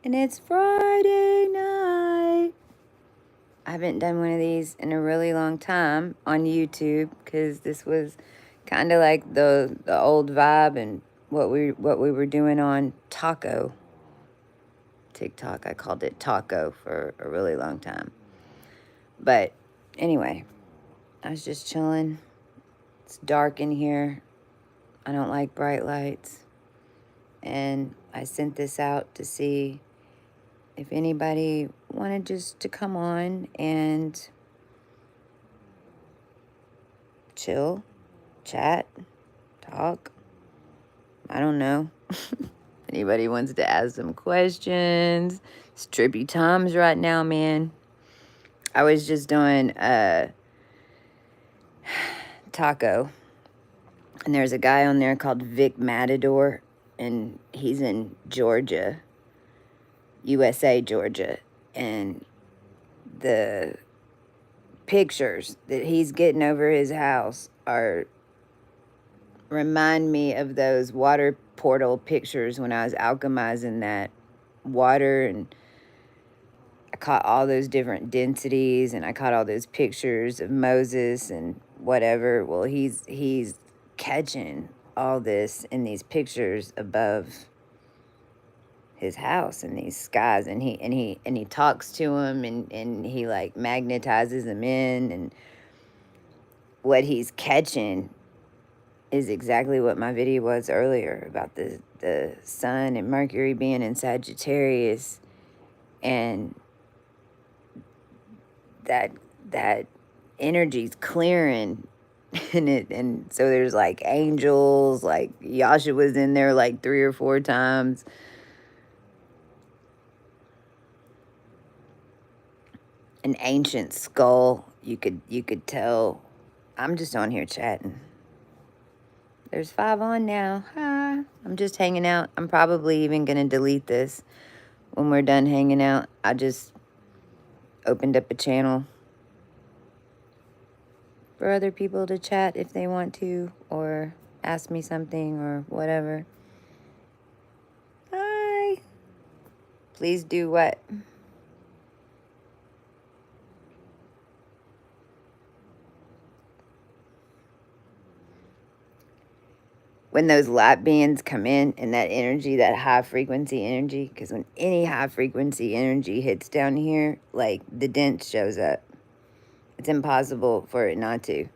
and it's Friday night. I haven't done one of these in a really long time on YouTube because this was kind of like the old vibe and what we were doing on TikTok. I called it Taco for a really long time. But anyway, I was just chilling. It's dark in here. I don't like bright lights. And I sent this out to see if anybody wanted just to come on and chill, chat, talk. I don't know. Anybody wants to ask some questions? It's trippy times right now, man. I was just doing Taco, and there's a guy on there called Vic Matador, and he's in Georgia, USA, Georgia, and the pictures that he's getting over his house remind me of those water portal pictures when I was alchemizing that water, and I caught all those different densities, and I caught all those pictures of Moses and whatever. Well, he's catching all this in these pictures above his house and these skies, and he talks to him, and he like magnetizes them in, and what he's catching is exactly what my video was earlier about the sun and Mercury being in Sagittarius, and that energy's clearing in it. And so there's like angels, like Yasha was in there like 3 or 4 times. An ancient skull, you could tell. I'm just on here chatting. There's 5 on now. Hi. I'm just hanging out. I'm probably even gonna delete this when we're done hanging out. I just opened up a channel for other people to chat if they want to, or ask me something or whatever. Hi. Please do what? When those light bands come in and that energy, that high frequency energy, because when any high frequency energy hits down here, like the dent shows up. It's impossible for it not to.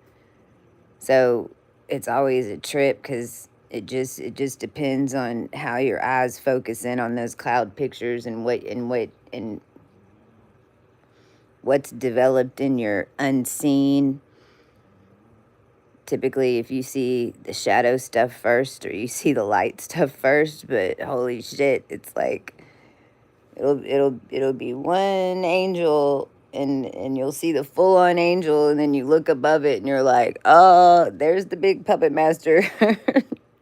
So it's always a trip, because it just depends on how your eyes focus in on those cloud pictures and what's developed in your unseen. Typically, if you see the shadow stuff first, or you see the light stuff first, but holy shit, it's like it'll be one angel, and you'll see the full-on angel, and then you look above it and you're like, oh, there's the big puppet master.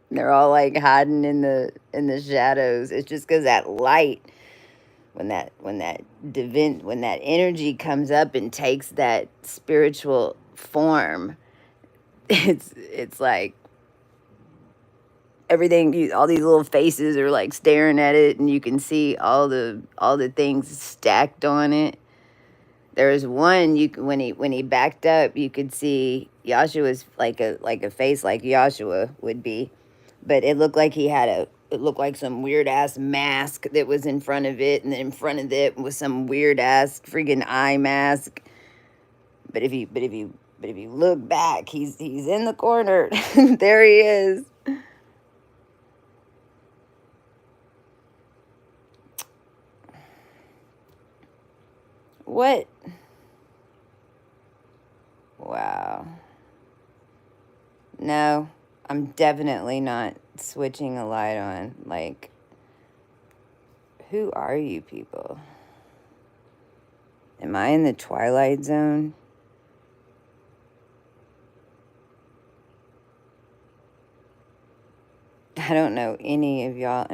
They're all like hiding in the shadows. It's just because that light, when that energy comes up and takes that spiritual form, it's like everything, all these little faces are like staring at it, and you can see all the things stacked on it. There was one, when he backed up, you could see Yahshua's like a face like Yahshua would be, but it looked like it looked like some weird ass mask that was in front of it, and then in front of it was some weird ass freaking eye mask. But if you look back, he's in the corner. There he is. What? Wow. No, I'm definitely not switching a light on. Like, who are you people? Am I in the Twilight Zone? I don't know any of y'all.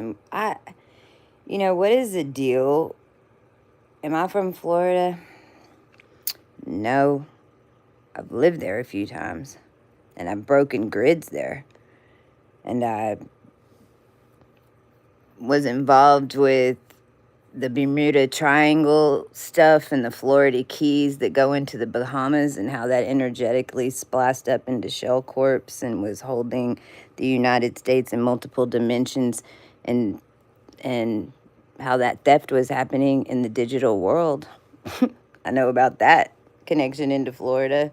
What is the deal? Am I from Florida? No. I've lived there a few times, and I've broken grids there. And I was involved with the Bermuda Triangle stuff and the Florida Keys that go into the Bahamas, and how that energetically splashed up into Shell Corps and was holding the United States in multiple dimensions, and how that theft was happening in the digital world. I know about that connection into Florida.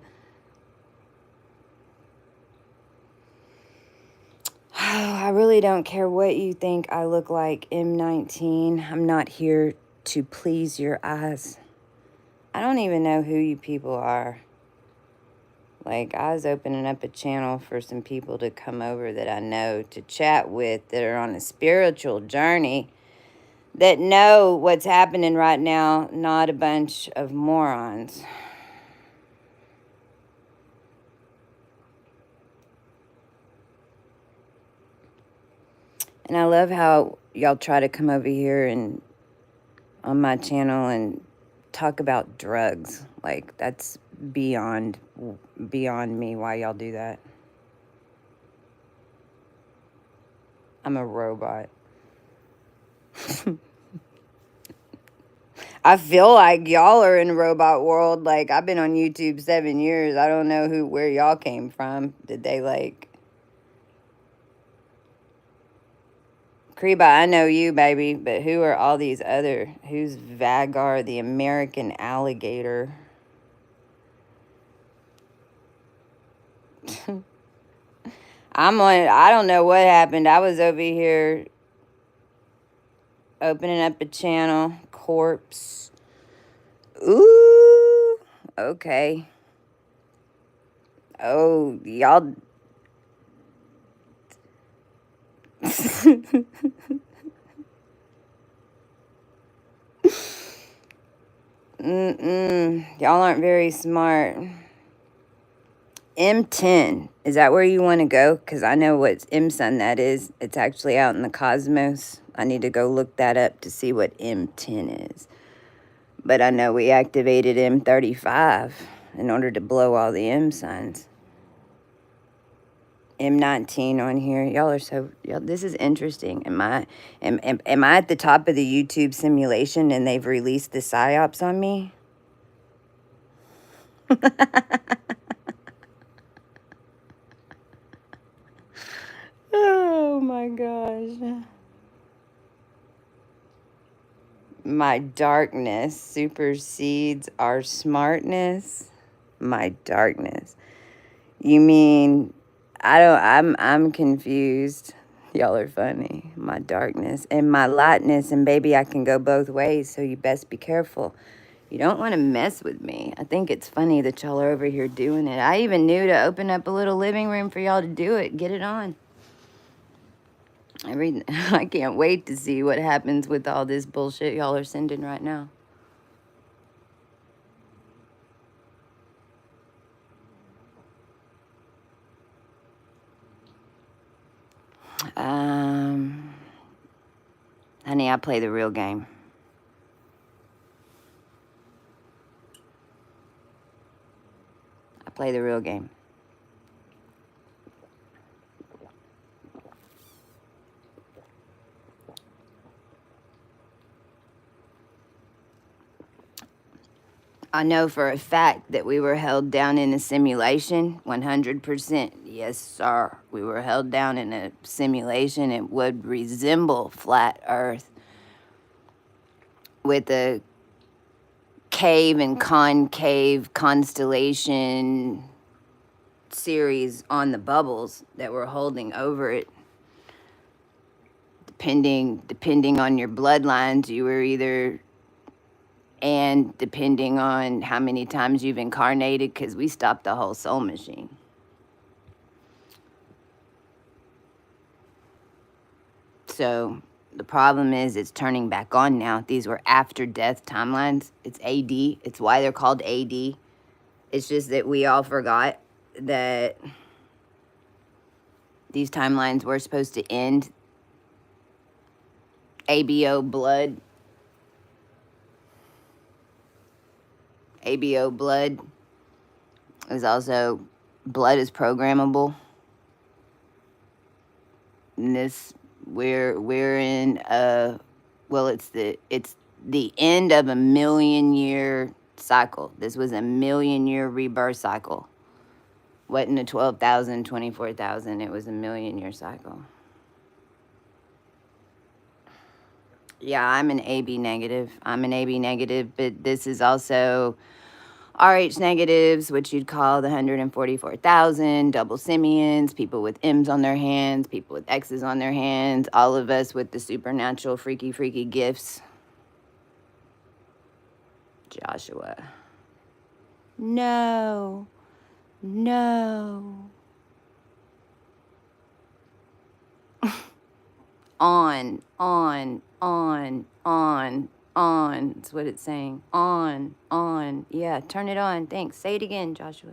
I really don't care what you think I look like, M19. I'm not here to please your eyes. I don't even know who you people are. Like, I was opening up a channel for some people to come over that I know to chat with, that are on a spiritual journey, that know what's happening right now, not a bunch of morons. And I love how y'all try to come over here and on my channel and talk about drugs. Like, that's beyond me why y'all do that. I'm a robot. I feel like y'all are in robot world. Like, I've been on YouTube 7 years. I don't know where y'all came from. Did they like... Kreba, I know you, baby, but who are all these other... Who's Vagar, the American alligator? I don't know what happened. I was over here opening up a channel. Corpse. Ooh. Okay. Oh, y'all... Y'all aren't very smart. M10. Is that where you want to go? Because I know what M-Sun that is. It's actually out in the cosmos. I need to go look that up to see what M10 is. But I know we activated M35 in order to blow all the M-Suns. M19 on here. Y'all are so... this is interesting. Am I at the top of the YouTube simulation and they've released the psyops on me? Oh my gosh. My darkness supersedes our smartness. My darkness. You mean... I'm confused. Y'all are funny. My darkness and my lightness, and baby, I can go both ways, so you best be careful. You don't want to mess with me. I think it's funny that y'all are over here doing it. I even knew to open up a little living room for y'all to do it. Get it on. I can't wait to see what happens with all this bullshit y'all are sending right now. Honey, I play the real game. I play the real game. I know for a fact that we were held down in a simulation, 100%. Yes, sir. We were held down in a simulation. It would resemble flat Earth with a cave and concave constellation series on the bubbles that were holding over it. Depending on your bloodlines, you were either... and depending on how many times you've incarnated, because we stopped the whole soul machine. So the problem is it's turning back on now. These were after death timelines. It's AD. It's why they're called AD. It's just that we all forgot that these timelines were supposed to end. ABO blood. ABO blood is also... blood is programmable. And this... we're in well, it's the end of a 1,000,000-year cycle. This was a 1,000,000-year rebirth cycle. Wasn't a 12,000, 24,000. It was a 1,000,000-year cycle. Yeah, I'm an AB negative. I'm an AB negative, but this is also RH negatives, which you'd call the 144,000, double simians, people with M's on their hands, people with X's on their hands, all of us with the supernatural, freaky, freaky gifts. Joshua. No. No. On. That's what it's saying. On. Yeah, turn it on. Thanks. Say it again, Joshua.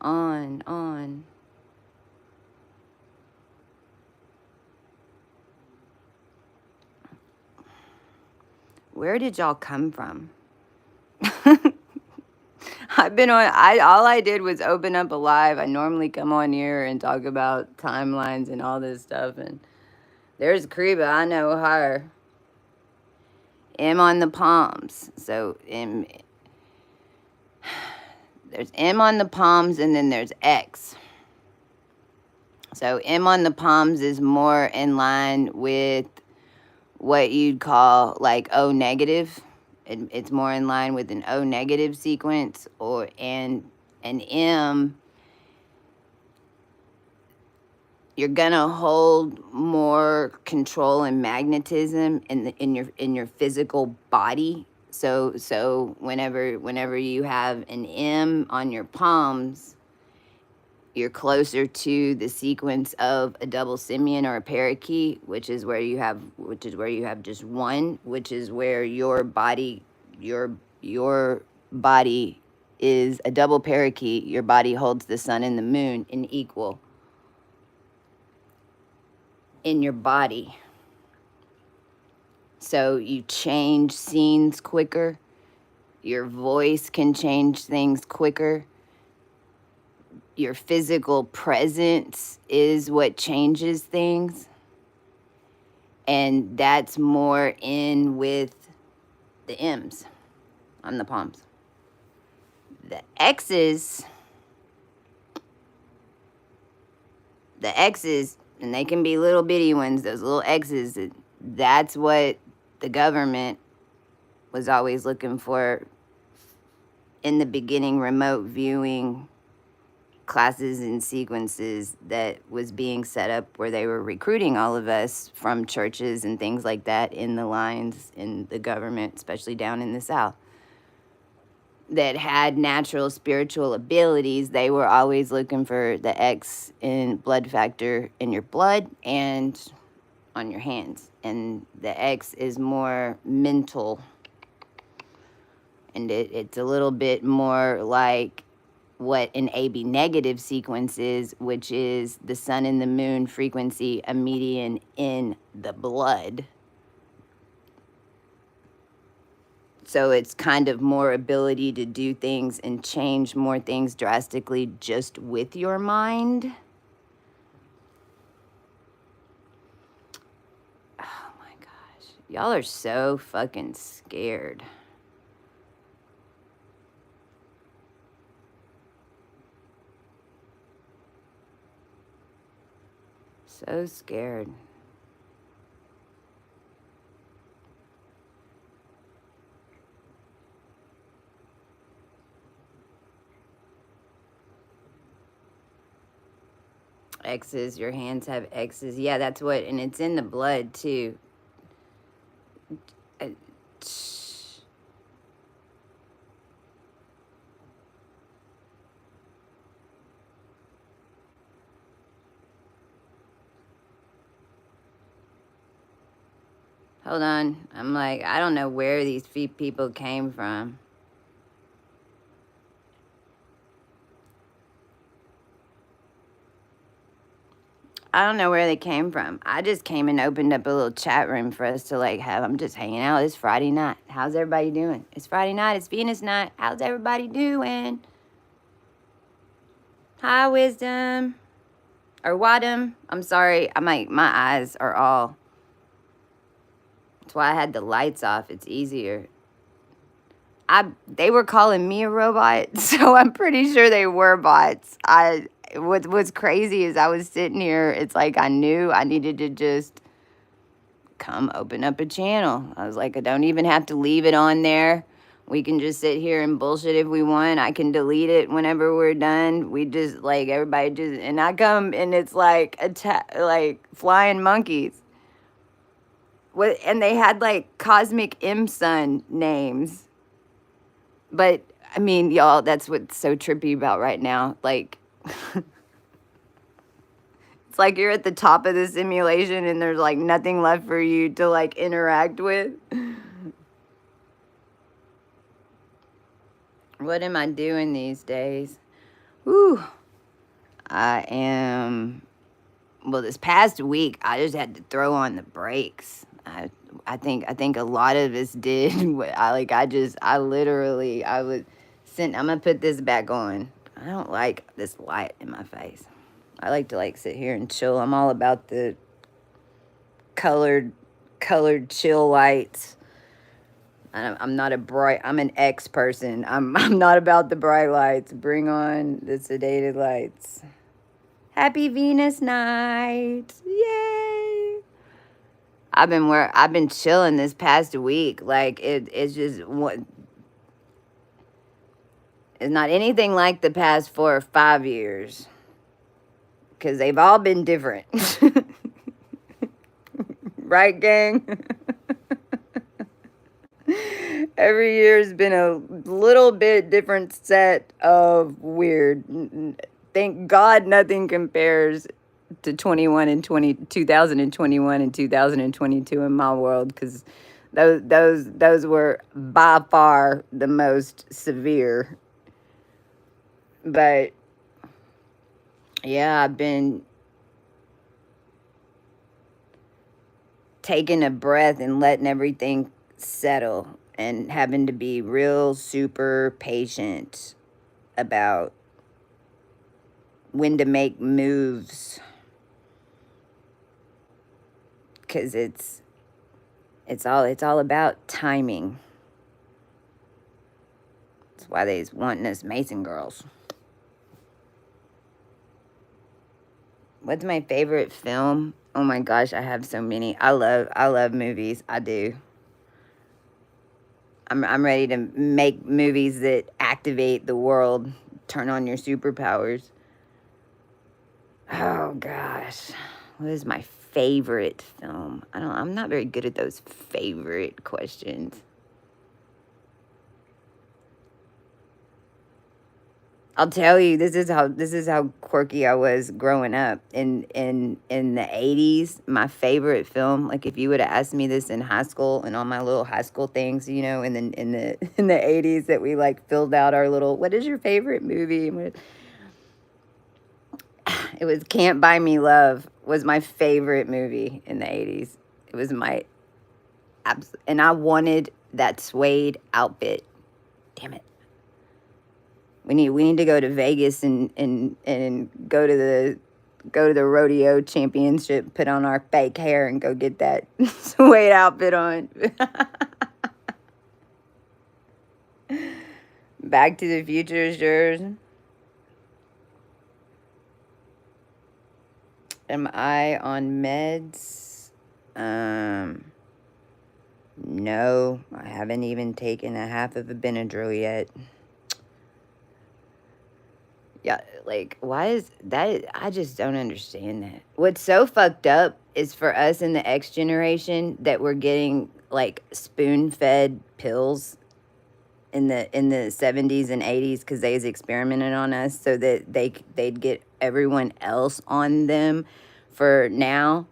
On. Where did y'all come from? I've been on, all I did was open up a live. I normally come on here and talk about timelines and all this stuff. And there's Kriba, I know her. M on the palms. So there's M on the palms and then there's X. So M on the palms is more in line with what you'd call like O negative. It's more in line with an O negative sequence, and an M. You're gonna hold more control and magnetism in your physical body. So whenever you have an M on your palms, you're closer to the sequence of a double simian or a parakeet, which is where you have just one, which is where your body is a double parakeet. Your body holds the sun and the moon in equal in your body. So you change scenes quicker. Your voice can change things quicker. Your physical presence is what changes things. And that's more in with the M's on the palms. The X's, and they can be little bitty ones, those little X's, that's what the government was always looking for in the beginning remote viewing classes and sequences that was being set up where they were recruiting all of us from churches and things like that in the lines in the government, especially down in the South, that had natural spiritual abilities. They were always looking for the X in blood factor in your blood and on your hands. And the X is more mental, and it's a little bit more like what an AB negative sequence is, which is the sun and the moon frequency, a median in the blood. So it's kind of more ability to do things and change more things drastically just with your mind. Oh my gosh. Y'all are so fucking scared. So scared. X's, your hands have X's. Yeah, that's what, and it's in the blood too. Hold on. I'm like, I don't know where these people came from. I don't know where they came from. I just came and opened up a little chat room for us to like have. I'm just hanging out. It's Friday night. How's everybody doing? It's Friday night. It's Venus night. How's everybody doing? Hi, Wisdom. Or Wadum. I'm sorry. My eyes are all That's why I had the lights off. It's easier. They were calling me a robot, so I'm pretty sure they were bots. What's crazy is I was sitting here, it's like I knew I needed to just come open up a channel. I was like, I don't even have to leave it on there. We can just sit here and bullshit if we want. I can delete it whenever we're done. We just like everybody just, and I come and it's like like flying monkeys. What, and they had like cosmic M sun names. But I mean, y'all, that's what's so trippy about right now. Like it's like you're at the top of the simulation and there's like nothing left for you to like interact with. What am I doing these days? Whew. I am, well, this past week I just had to throw on the brakes. I think a lot of us did. I literally, I was sitting, I'm gonna put this back on. I don't like this light in my face. I like to like sit here and chill. I'm all about the colored chill lights. I'm not a bright, I'm an X person. I'm not about the bright lights. Bring on the sedated lights. Happy Venus night. Yay. I've been chilling this past week. Like it's just what, it's not anything like the past 4 or 5 years. Cause they've all been different. Right, gang? Every year's been a little bit different set of weird. Thank God nothing compares to 2021 and 2022 in my world, because those were by far the most severe. But yeah, I've been taking a breath and letting everything settle and having to be real super patient about when to make moves, because it's all about timing. That's why they's wanting us Mason girls. What's my favorite film? Oh my gosh, I have so many. I love movies. I do. I'm ready to make movies that activate the world, turn on your superpowers. Oh gosh, what is my favorite film? I'm not very good at those favorite questions. I'll tell you, this is how quirky I was growing up. In the 80s, my favorite film, like if you would have asked me this in high school and all my little high school things, you know, in the 80s, that we like filled out our little, what is your favorite movie? It was Can't Buy Me Love was my favorite movie in the 80s. It was my and I wanted that suede outfit. Damn it. We need to go to Vegas and go to the rodeo championship, put on our fake hair and go get that suede outfit on. Back to the Future is yours. Am I on meds? No, I haven't even taken a half of a Benadryl yet. Yeah, like, why is that? I just don't understand that. What's so fucked up is for us in the X generation that we're getting like spoon-fed pills in the 70s and 80s because they was experimenting on us so that they'd get everyone else on them for now.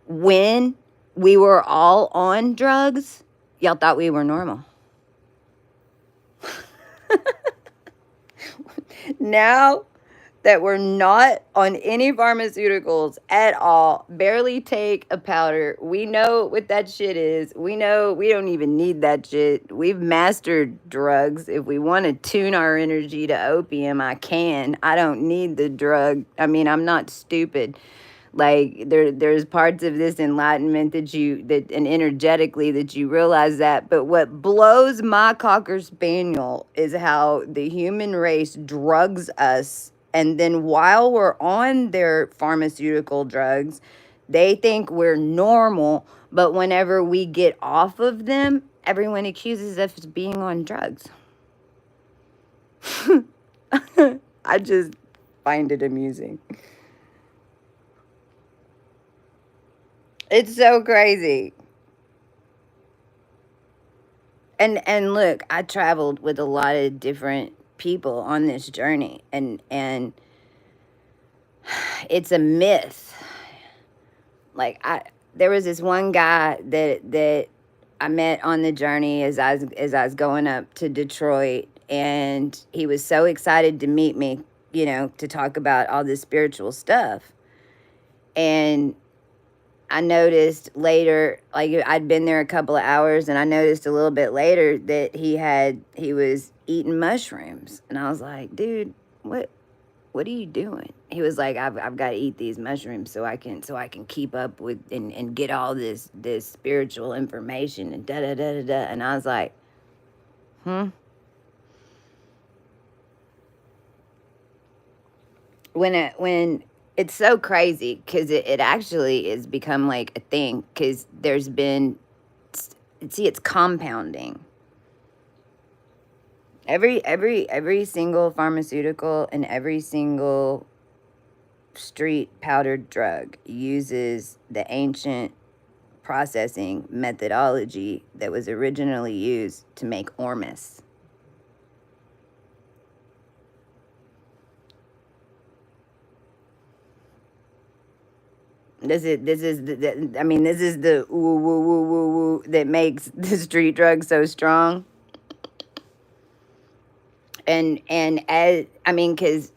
When we were all on drugs, y'all thought we were normal. Now that we're not on any pharmaceuticals at all, barely take a powder, we know what that shit is. We know we don't even need that shit. We've mastered drugs. If we want to tune our energy to opium, I can. I don't need the drug. I mean, I'm not stupid. Like there's parts of this enlightenment and energetically that you realize that. But what blows my Cocker Spaniel is how the human race drugs us, and then while we're on their pharmaceutical drugs, they think we're normal, but whenever we get off of them, everyone accuses us of being on drugs. I just find it amusing. It's so crazy. And look, I traveled with a lot of different people on this journey, and it's a myth. Like there was this one guy that I met on the journey as I was going up to Detroit, and he was so excited to meet me, you know, to talk about all this spiritual stuff. And I noticed later, like I'd been there a couple of hours, and I noticed a little bit later that he was eating mushrooms, and I was like, dude, what are you doing? He was like, I've got to eat these mushrooms so I can keep up with and get all this spiritual information and da da da da da. And I was like, when it's so crazy because it actually has become like a thing, because there's been, see, it's compounding. Every single pharmaceutical and every single street powdered drug uses the ancient processing methodology that was originally used to make ormus. This is the woo woo woo woo woo that makes the street drug so strong. And as I mean, cause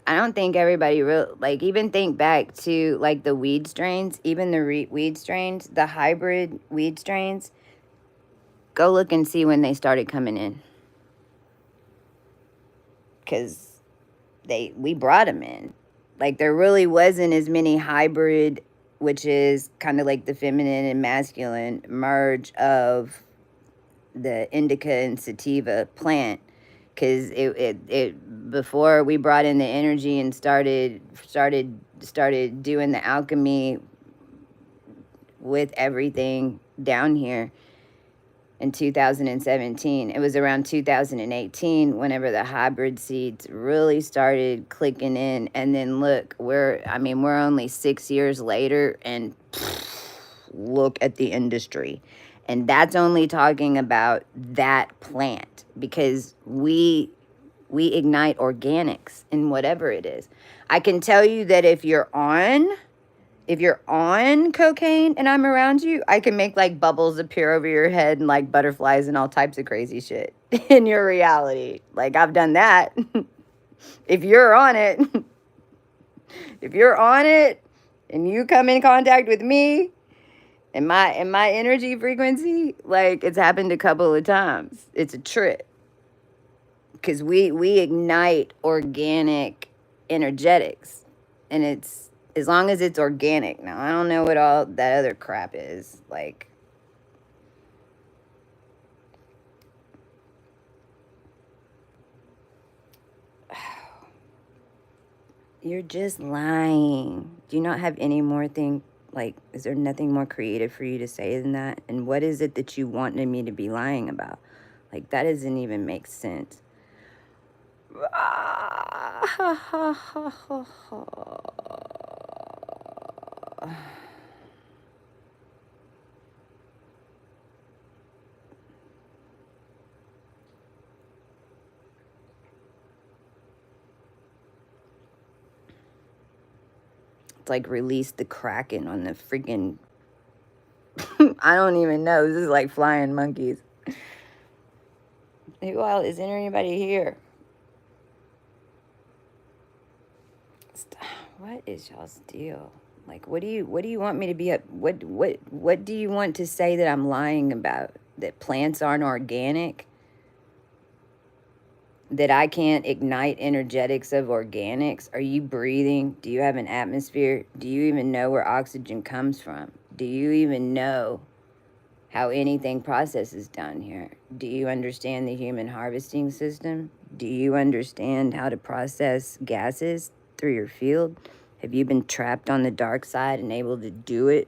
I don't think everybody like, even think back to like the weed strains, even the weed strains, the hybrid weed strains. Go look and see when they started coming in, cause we brought them in. Like there really wasn't as many hybrid, which is kind of like the feminine and masculine merge of the indica and sativa plant. Because it before we brought in the energy and started doing the alchemy with everything down here in 2017, it was around 2018 whenever the hybrid seeds really started clicking in. And then look, we're only 6 years later, and look at the industry. And that's only talking about that plant, because we ignite organics in whatever it is. I can tell you that if you're on cocaine and I'm around you, I can make like bubbles appear over your head and like butterflies and all types of crazy shit in your reality. Like I've done that. If you're on it, and you come in contact with me and my energy frequency, like it's happened a couple of times. It's a trip. Because we ignite organic energetics, and it's, as long as it's organic. Now, I don't know what all that other crap is. Like, you're just lying. Do you not have any more thing? Like, is there nothing more creative for you to say than that? And what is it that you wanted me to be lying about? Like, that doesn't even make sense. It's like release the Kraken on the freaking... I don't even know. This is like flying monkeys. Who else? Isn't anybody here? What is y'all's deal? Like, what do you want me to be up? What do you want to say that I'm lying about? That plants aren't organic? that I can't ignite energetics of organics? Are you breathing? Do you have an atmosphere? Do you even know where oxygen comes from? Do you even know how anything processes down here? Do you understand the human harvesting system? Do you understand how to process gases through your field? Have you been trapped on the dark side and able to do it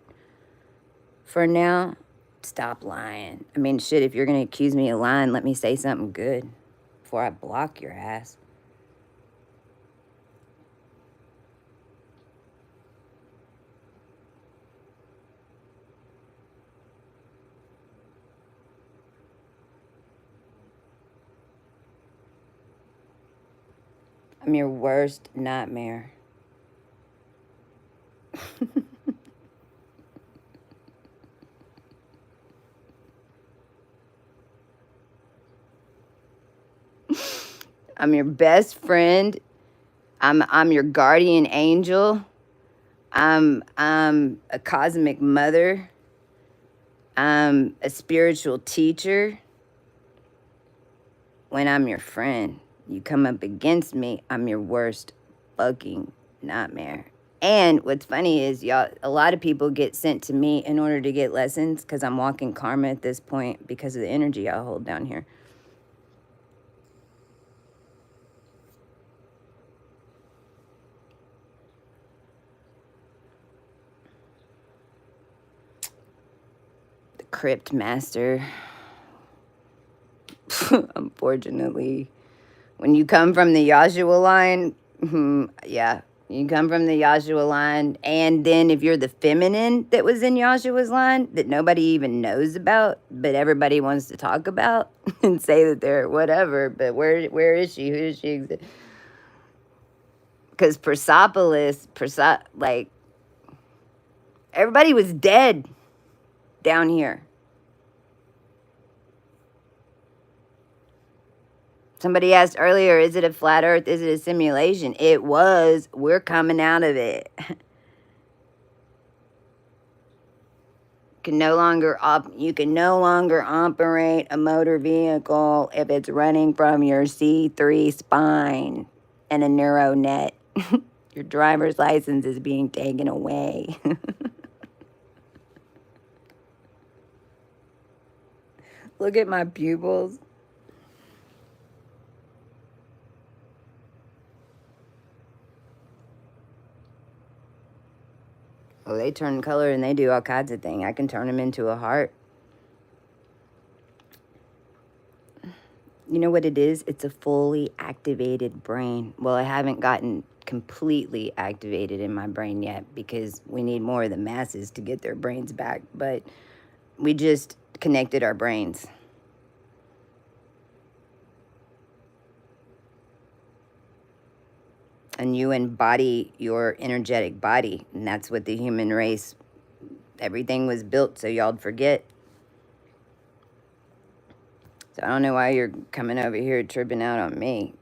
for now? Stop lying. I mean, shit, if you're going to accuse me of lying, let me say something good before I block your ass. I'm your worst nightmare. I'm your best friend. I'm your guardian angel. I'm a cosmic mother. I'm a spiritual teacher. When I'm your friend, you come up against me, I'm your worst fucking nightmare. And what's funny is, y'all, a lot of people get sent to me in order to get lessons because I'm walking karma at this point because of the energy I hold down here. The Crypt Master. Unfortunately, when you come from the Yahshua line, yeah, you come from the Yahshua line, and then if you're the feminine that was in Yahshua's line that nobody even knows about, but everybody wants to talk about and say that they're whatever, but where is she? Who does she exist? Because Persepolis, like, everybody was dead down here. Somebody asked earlier, is it a flat earth? Is it a simulation? It was. We're coming out of it. You can no longer operate a motor vehicle if it's running from your C3 spine and a neuro net. Your driver's license is being taken away. Look at my pupils. Oh, they turn color and they do all kinds of things. I can turn them into a heart. You know what it is? It's a fully activated brain. Well, I haven't gotten completely activated in my brain yet because we need more of the masses to get their brains back. But we just connected our brains. And you embody your energetic body. And that's what the human race, everything was built so y'all'd forget. So I don't know why you're coming over here tripping out on me.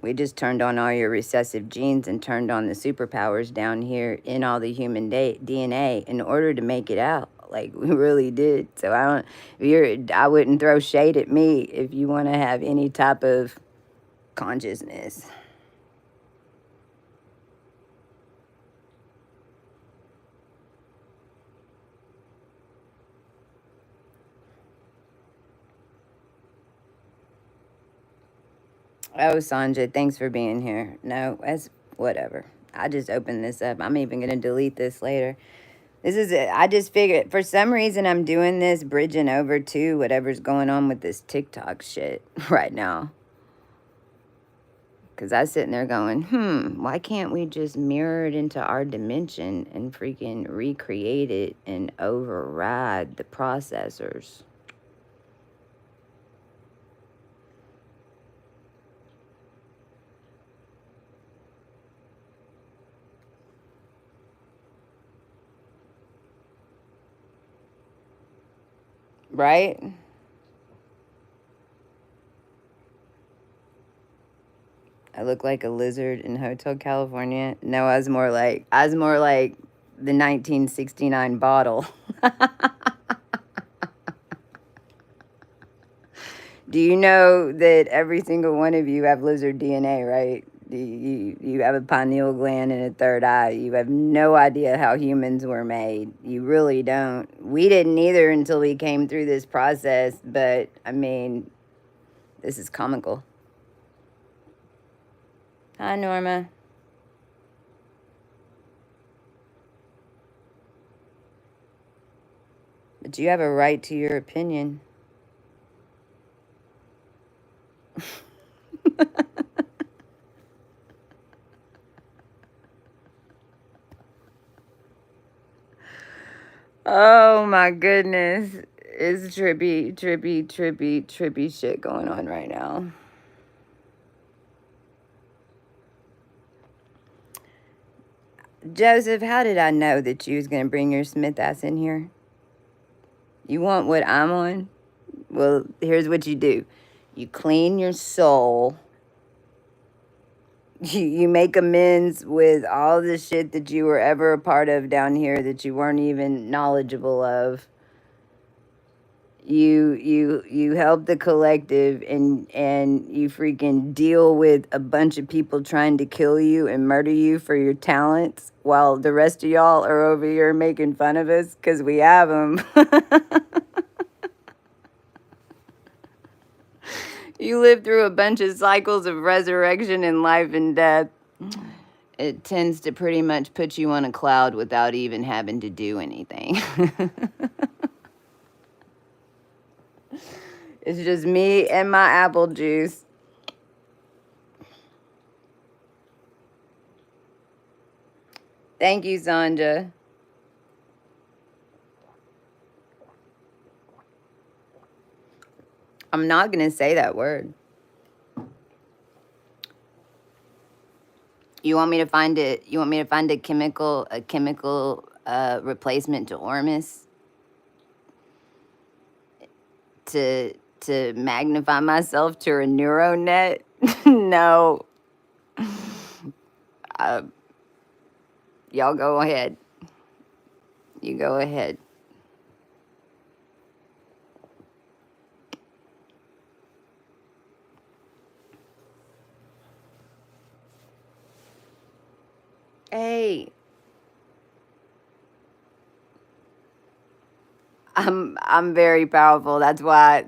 We just turned on all your recessive genes and turned on the superpowers down here in all the human DNA in order to make it out. Like, we really did. So I wouldn't throw shade at me if you want to have any type of consciousness. Oh, Sanja, thanks for being here. No, that's whatever. I just opened this up. I'm even going to delete this later. This is it. I just figured, for some reason, I'm doing this bridging over to whatever's going on with this TikTok shit right now. Because I was sitting there going, why can't we just mirror it into our dimension and freaking recreate it and override the processors? Right? I look like a lizard in Hotel California. No, I was more like the 1969 bottle. Do you know that every single one of you have lizard DNA, right? You have a pineal gland and a third eye. You have no idea how humans were made. You really don't. We didn't either until we came through this process, but I mean, this is comical. Hi, Norma. But you have a right to your opinion. Oh my goodness. It's trippy shit going on right now. Joseph, how did I know that you was going to bring your Smith ass in here? You want what I'm on? Well, here's what you do. You clean your soul. You make amends with all the shit that you were ever a part of down here that you weren't even knowledgeable of. You help the collective, and you freaking deal with a bunch of people trying to kill you and murder you for your talents, while the rest of y'all are over here making fun of us because we have them. You live through a bunch of cycles of resurrection and life and death. It tends to pretty much put you on a cloud without even having to do anything. It's just me and my apple juice. Thank you, Sandra. I'm not going to say that word. You want me to find it? You want me to find a chemical replacement to Ormus to magnify myself to a neural net? No. Y'all go ahead. You go ahead. Hey, I'm very powerful. That's why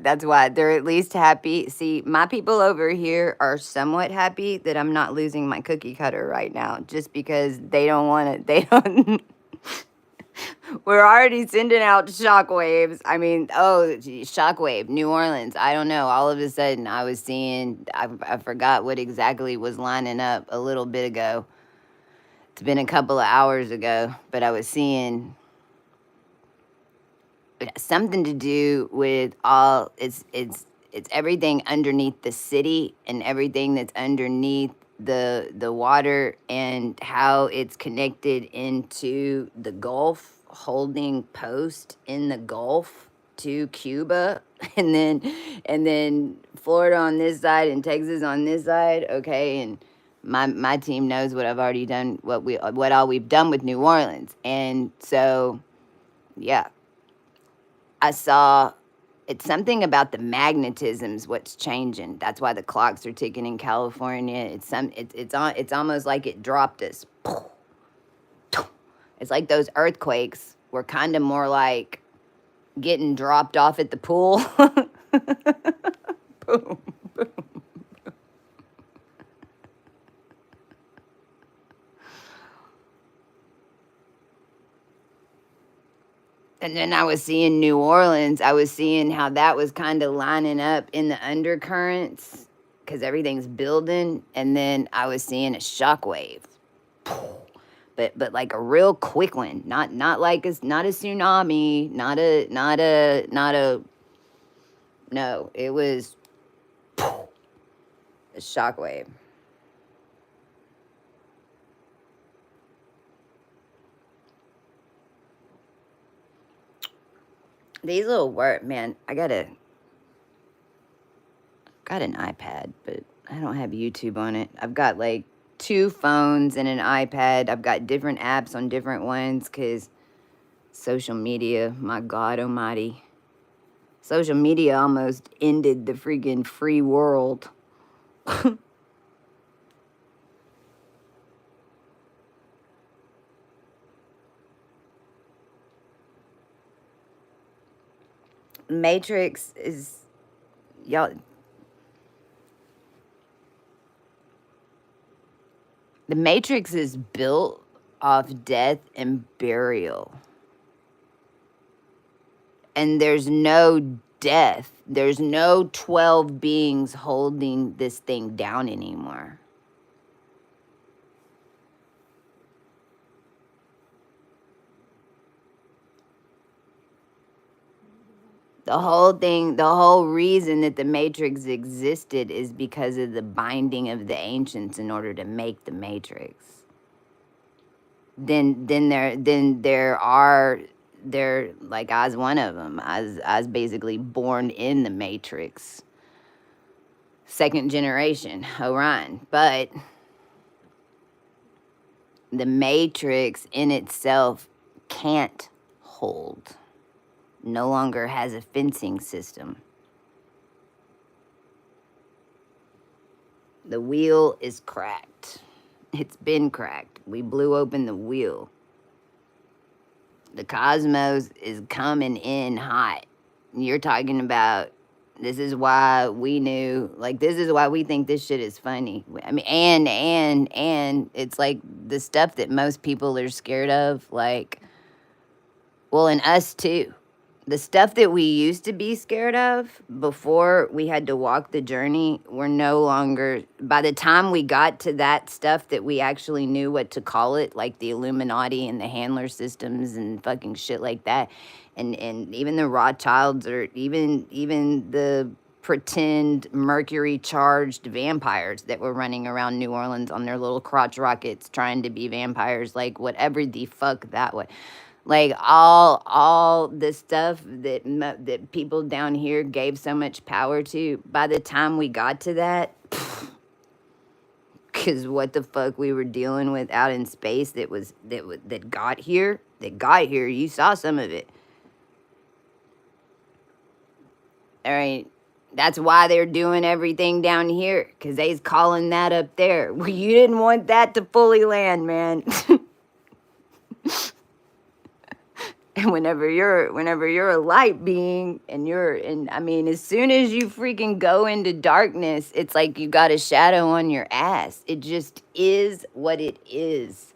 they're at least happy. See, my people over here are somewhat happy that I'm not losing my cookie cutter right now, just because they don't want it. They don't. We're already sending out shockwaves. I mean, oh, gee, shockwave, New Orleans. I don't know. All of a sudden, I was seeing. I forgot what exactly was lining up a little bit ago. It's been a couple of hours ago, but I was seeing something to do with all it's everything underneath the city and everything that's underneath the water, and how it's connected into the Gulf, holding post in the Gulf to Cuba, and then Florida on this side and Texas on this side. Okay, and my team knows what I've already done, what all we've done with New Orleans. And so yeah, I saw it's something about the magnetism's what's changing. That's why the clocks are ticking in California. It's almost like it dropped us. It's like those earthquakes were kind of more like getting dropped off at the pool. Boom. And then I was seeing New Orleans. I was seeing how that was kind of lining up in the undercurrents because everything's building. And then I was seeing a shockwave, but like a real quick one, not like not a tsunami, not a no. It was a shockwave. These little work, man. I got an iPad, but I don't have YouTube on it. I've got like 2 phones and an iPad. I've got different apps on different ones because social media, my God almighty. Social media almost ended the freaking free world. Matrix is, y'all, the Matrix is built off death and burial. And there's no death. There's no 12 beings holding this thing down anymore. The whole thing, the whole reason that the Matrix existed is because of the binding of the ancients in order to make the Matrix. There like I was one of them. I was basically born in the Matrix. Second generation Orion, but the Matrix in itself can't hold. No longer has a fencing system. The wheel is cracked. It's been cracked. We blew open the wheel. The cosmos is coming in hot. You're talking about, this is why we knew, like, this is why we think this shit is funny. I mean, and it's like the stuff that most people are scared of, like, well, and us too. The stuff that we used to be scared of before we had to walk the journey, we're no longer, by the time we got to that stuff that we actually knew what to call it, like the Illuminati and the handler systems and fucking shit like that, and even the Rothschilds, or even the pretend mercury charged vampires that were running around New Orleans on their little crotch rockets trying to be vampires, like whatever the fuck that was. Like all the stuff that people down here gave so much power to, by the time we got to that, because what the fuck we were dealing with out in space that got here, you saw some of it. All right, that's why they're doing everything down here, because they's calling that up there. You didn't want that to fully land, man. And whenever you're a light being, and I mean, as soon as you freaking go into darkness, it's like you got a shadow on your ass. It just is what it is.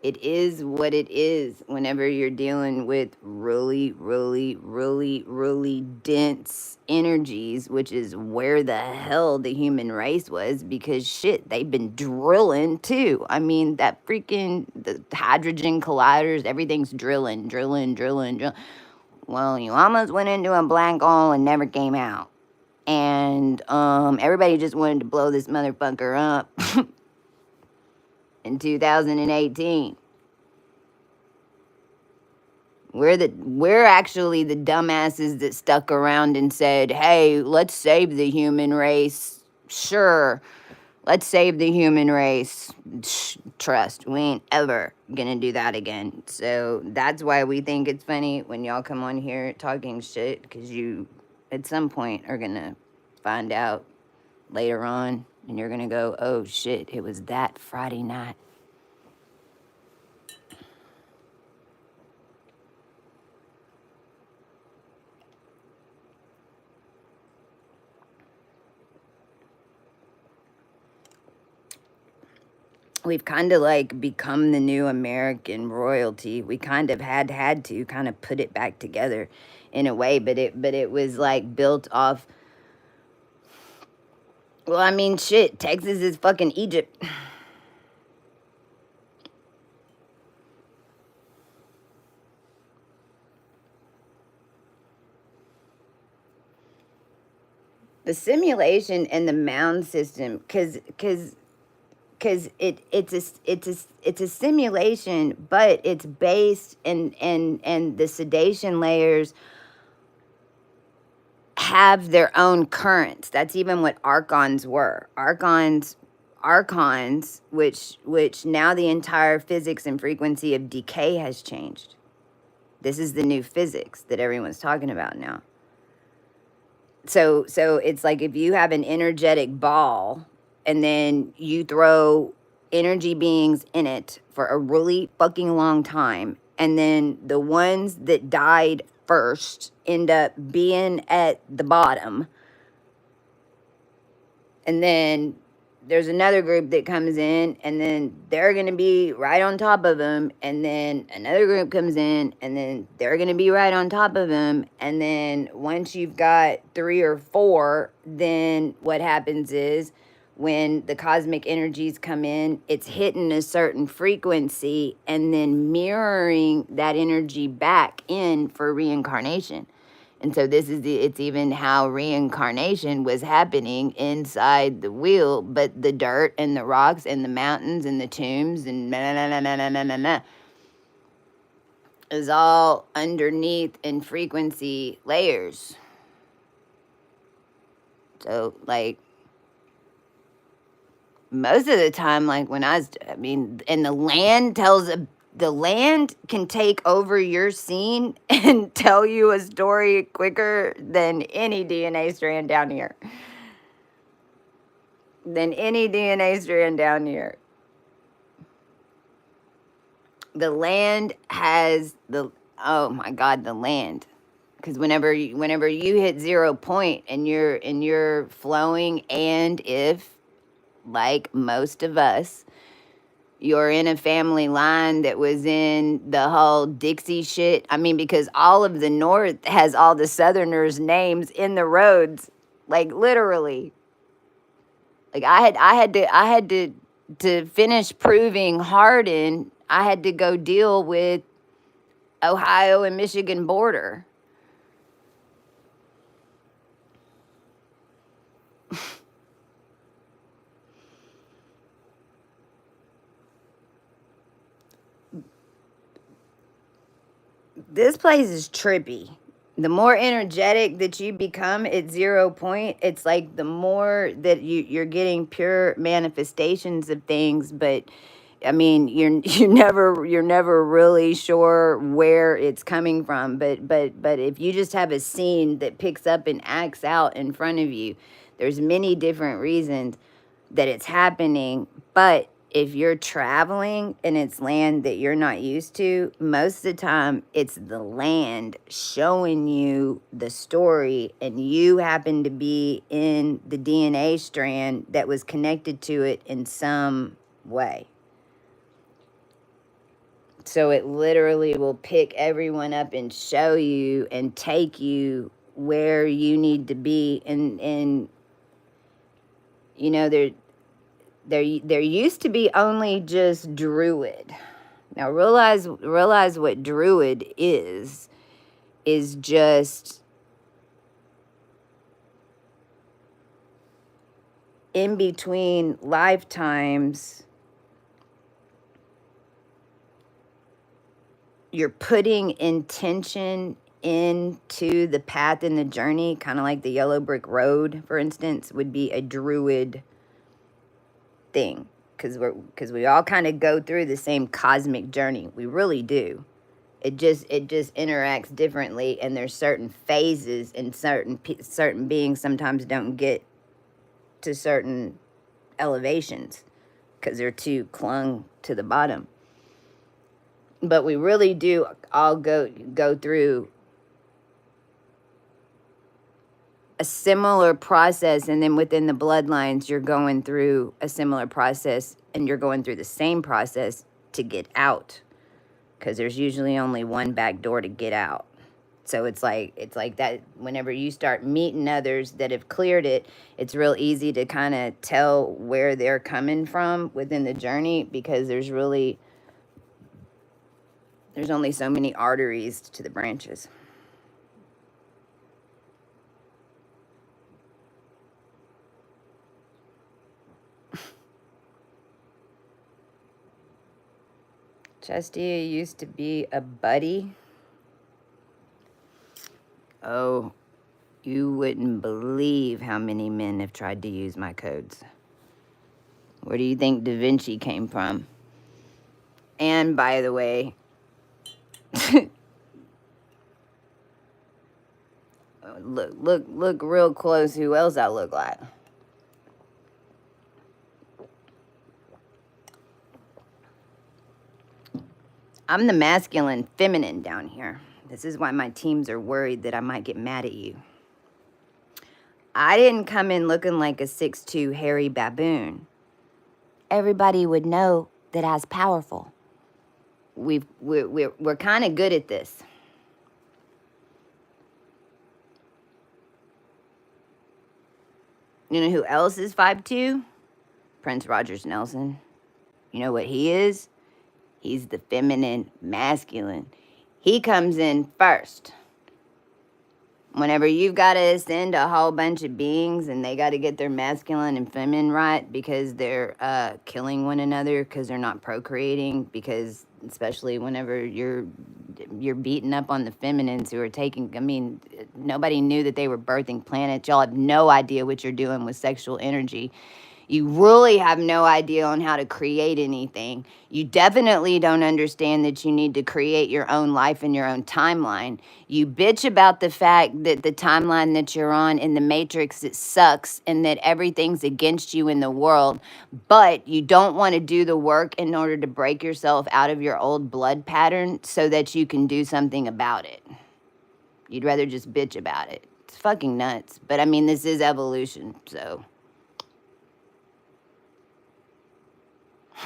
It is what it is whenever you're dealing with really, really, really, really dense energies, which is where the hell the human race was, because shit, they've been drilling too. I mean, that freaking, the hydrogen colliders, everything's drilling. Well, you almost went into a black hole and never came out. And everybody just wanted to blow this motherfucker up. In 2018. We're actually the dumbasses that stuck around and said, hey, let's save the human race. Sure, let's save the human race. Trust, we ain't ever gonna do that again. So that's why we think it's funny when y'all come on here talking shit, because you at some point are gonna find out later on, and you're gonna go, oh shit, it was that Friday night. We've kind of like become the new American royalty. We kind of had to kind of put it back together in a way, but it was like built off. Well, I mean, shit, Texas is fucking Egypt. The simulation and the mound system, because it's a simulation, but it's based and the sedation layers have their own currents. That's even what archons were. Archons, which now the entire physics and frequency of decay has changed. This is the new physics that everyone's talking about now. So it's like if you have an energetic ball and then you throw energy beings in it for a really fucking long time, and then the ones that died first end up being at the bottom, and then there's another group that comes in and then they're going to be right on top of them, and then another group comes in and then they're going to be right on top of them, and then once you've got 3 or 4, then what happens is when the cosmic energies come in, it's hitting a certain frequency and then mirroring that energy back in for reincarnation. And so this is it's even how reincarnation was happening inside the wheel, but the dirt and the rocks and the mountains and the tombs and is all underneath in frequency layers. So like most of the time, like when I mean, and the land can take over your scene and tell you a story quicker than any DNA strand down here. The land has oh my God, the land. Because whenever you hit 0 point and you're flowing, and if, like most of us, you're in a family line that was in the whole Dixie shit. I mean, because all of the North has all the Southerners' names in the roads, like literally. Like I had to finish proving Hardin. I had to go deal with Ohio and Michigan border. This place is trippy. The more energetic that you become at 0 point, it's like the more that you're getting pure manifestations of things, but I mean, you're never really sure where it's coming from. But if you just have a scene that picks up and acts out in front of you, there's many different reasons that it's happening. But if you're traveling and it's land that you're not used to, most of the time it's the land showing you the story, and you happen to be in the DNA strand that was connected to it in some way. So it literally will pick everyone up and show you and take you where you need to be. And you know, there used to be only just druid. Now realize what druid is just in between lifetimes. You're putting intention into the path and the journey, kind of like the yellow brick road, for instance, would be a druid thing, because we all kind of go through the same cosmic journey. We really do. It just interacts differently, and there's certain phases, and certain beings sometimes don't get to certain elevations because they're too clung to the bottom. But we really do all go through a similar process, and then within the bloodlines, you're going through a similar process, and you're going through the same process to get out, because there's usually only one back door to get out. So it's like that. Whenever you start meeting others that have cleared it, it's real easy to kind of tell where they're coming from within the journey, because there's only so many arteries to the branches. Chestia used to be a buddy. Oh, you wouldn't believe how many men have tried to use my codes. Where do you think Da Vinci came from? And by the way, Look real close who else I look like. I'm the masculine feminine down here. This is why my teams are worried that I might get mad at you. I didn't come in looking like a 6'2" hairy baboon. Everybody would know that I was powerful. We're kind of good at this. You know who else is 5'2"? Prince Rogers Nelson. You know what he is? He's the feminine masculine. He comes in first. Whenever you've got to ascend a whole bunch of beings and they got to get their masculine and feminine right because they're killing one another because they're not procreating, because especially whenever you're beating up on the feminines who are taking, I mean, nobody knew that they were birthing planets. Y'all have no idea what you're doing with sexual energy. You really have no idea on how to create anything. You definitely don't understand that you need to create your own life and your own timeline. You bitch about the fact that the timeline that you're on in the Matrix, it sucks and that everything's against you in the world, but you don't want to do the work in order to break yourself out of your old blood pattern so that you can do something about it. You'd rather just bitch about it. It's fucking nuts. But I mean, this is evolution, so...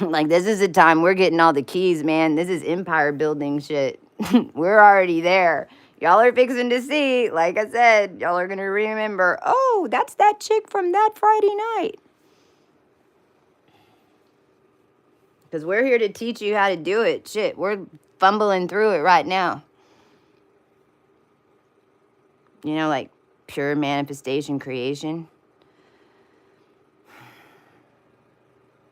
Like, this is a time we're getting all the keys, man. This is empire building shit. We're already there. Y'all are fixing to see. Like I said, y'all are going to remember, oh, that's that chick from that Friday night. Because we're here to teach you how to do it. Shit, we're fumbling through it right now. You know, like pure manifestation creation.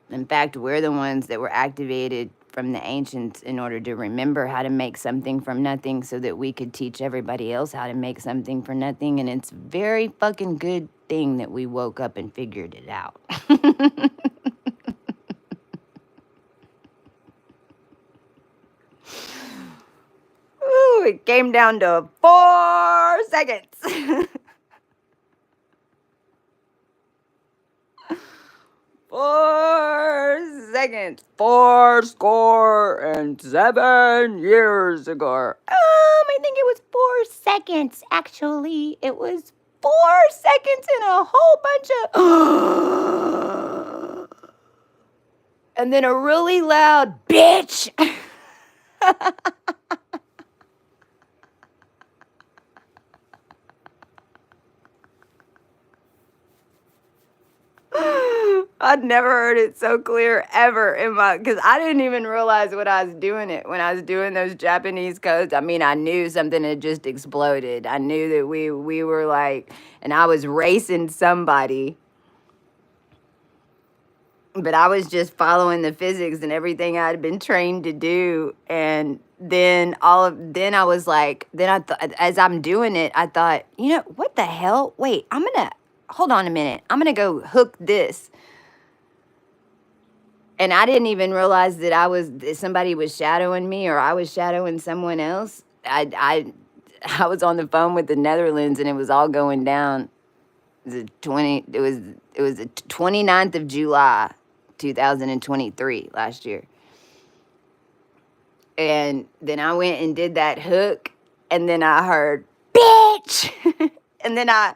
In fact, we're the ones that were activated from the ancients in order to remember how to make something from nothing so that we could teach everybody else how to make something for nothing. And it's a very fucking good thing that we woke up and figured it out. Ooh, it came down to 4 seconds. 4 seconds. 4 years ago. I think it was 4 seconds, actually. It was 4 seconds and a whole bunch of... and then a really loud bitch. I'd never heard it so clear ever in my, because I didn't even realize what I was doing it when I was doing those Japanese codes. I mean, I knew something had just exploded. I knew that we were like, and I was racing somebody, but I was just following the physics and everything I'd been trained to do. And then I was like, then I thought, as I'm doing it, I thought, you know, what the hell? Wait, hold on a minute. I'm going to go hook this. And I didn't even realize that somebody was shadowing me or I was shadowing someone else. I was on the phone with the Netherlands and it was all going down. It was the 29th of July, 2023, last year. And then I went and did that hook and then I heard, bitch! And then I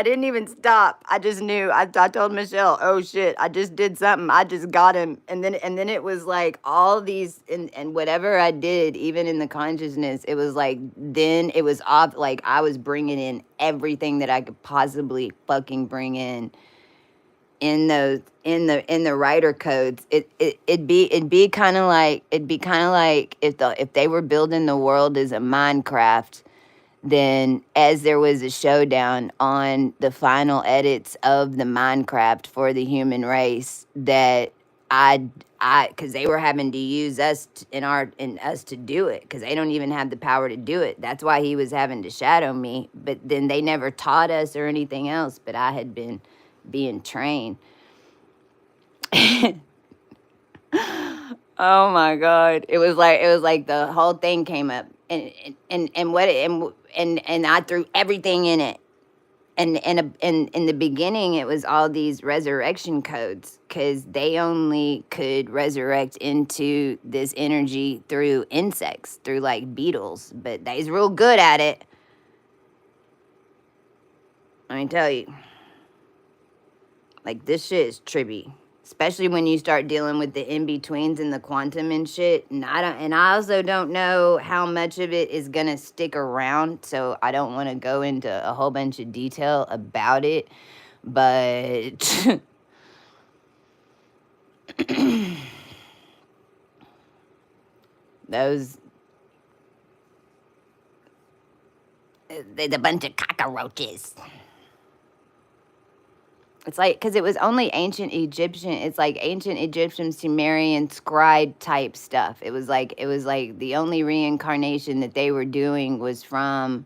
didn't even stop. I just knew. I told Michelle, oh shit, I just did something. I just got him. And then it was like all these, and whatever I did, even in the consciousness, it was like, then it was off, like I was bringing in everything that I could possibly fucking bring in the writer codes. It'd be kind of like if they were building the world as a Minecraft, then as there was a showdown on the final edits of the Minecraft for the human race, that because they were having to use us us to do it, because they don't even have the power to do it. That's why he was having to shadow me. But then they never taught us or anything else. But I had been being trained. Oh my God. It was like the whole thing came up. and I threw everything in it. And in the beginning, it was all these resurrection codes because they only could resurrect into this energy through insects, through like beetles. But they's real good at it. Let me tell you, like this shit is trippy. Especially when you start dealing with the in-betweens and the quantum and shit. And I also don't know how much of it is gonna stick around. So I don't wanna go into a whole bunch of detail about it. But those there's a bunch of cockroaches. It's like, because it was only ancient Egyptian. It's like ancient Egyptian, Sumerian, scribe type stuff. It was like the only reincarnation that they were doing was from.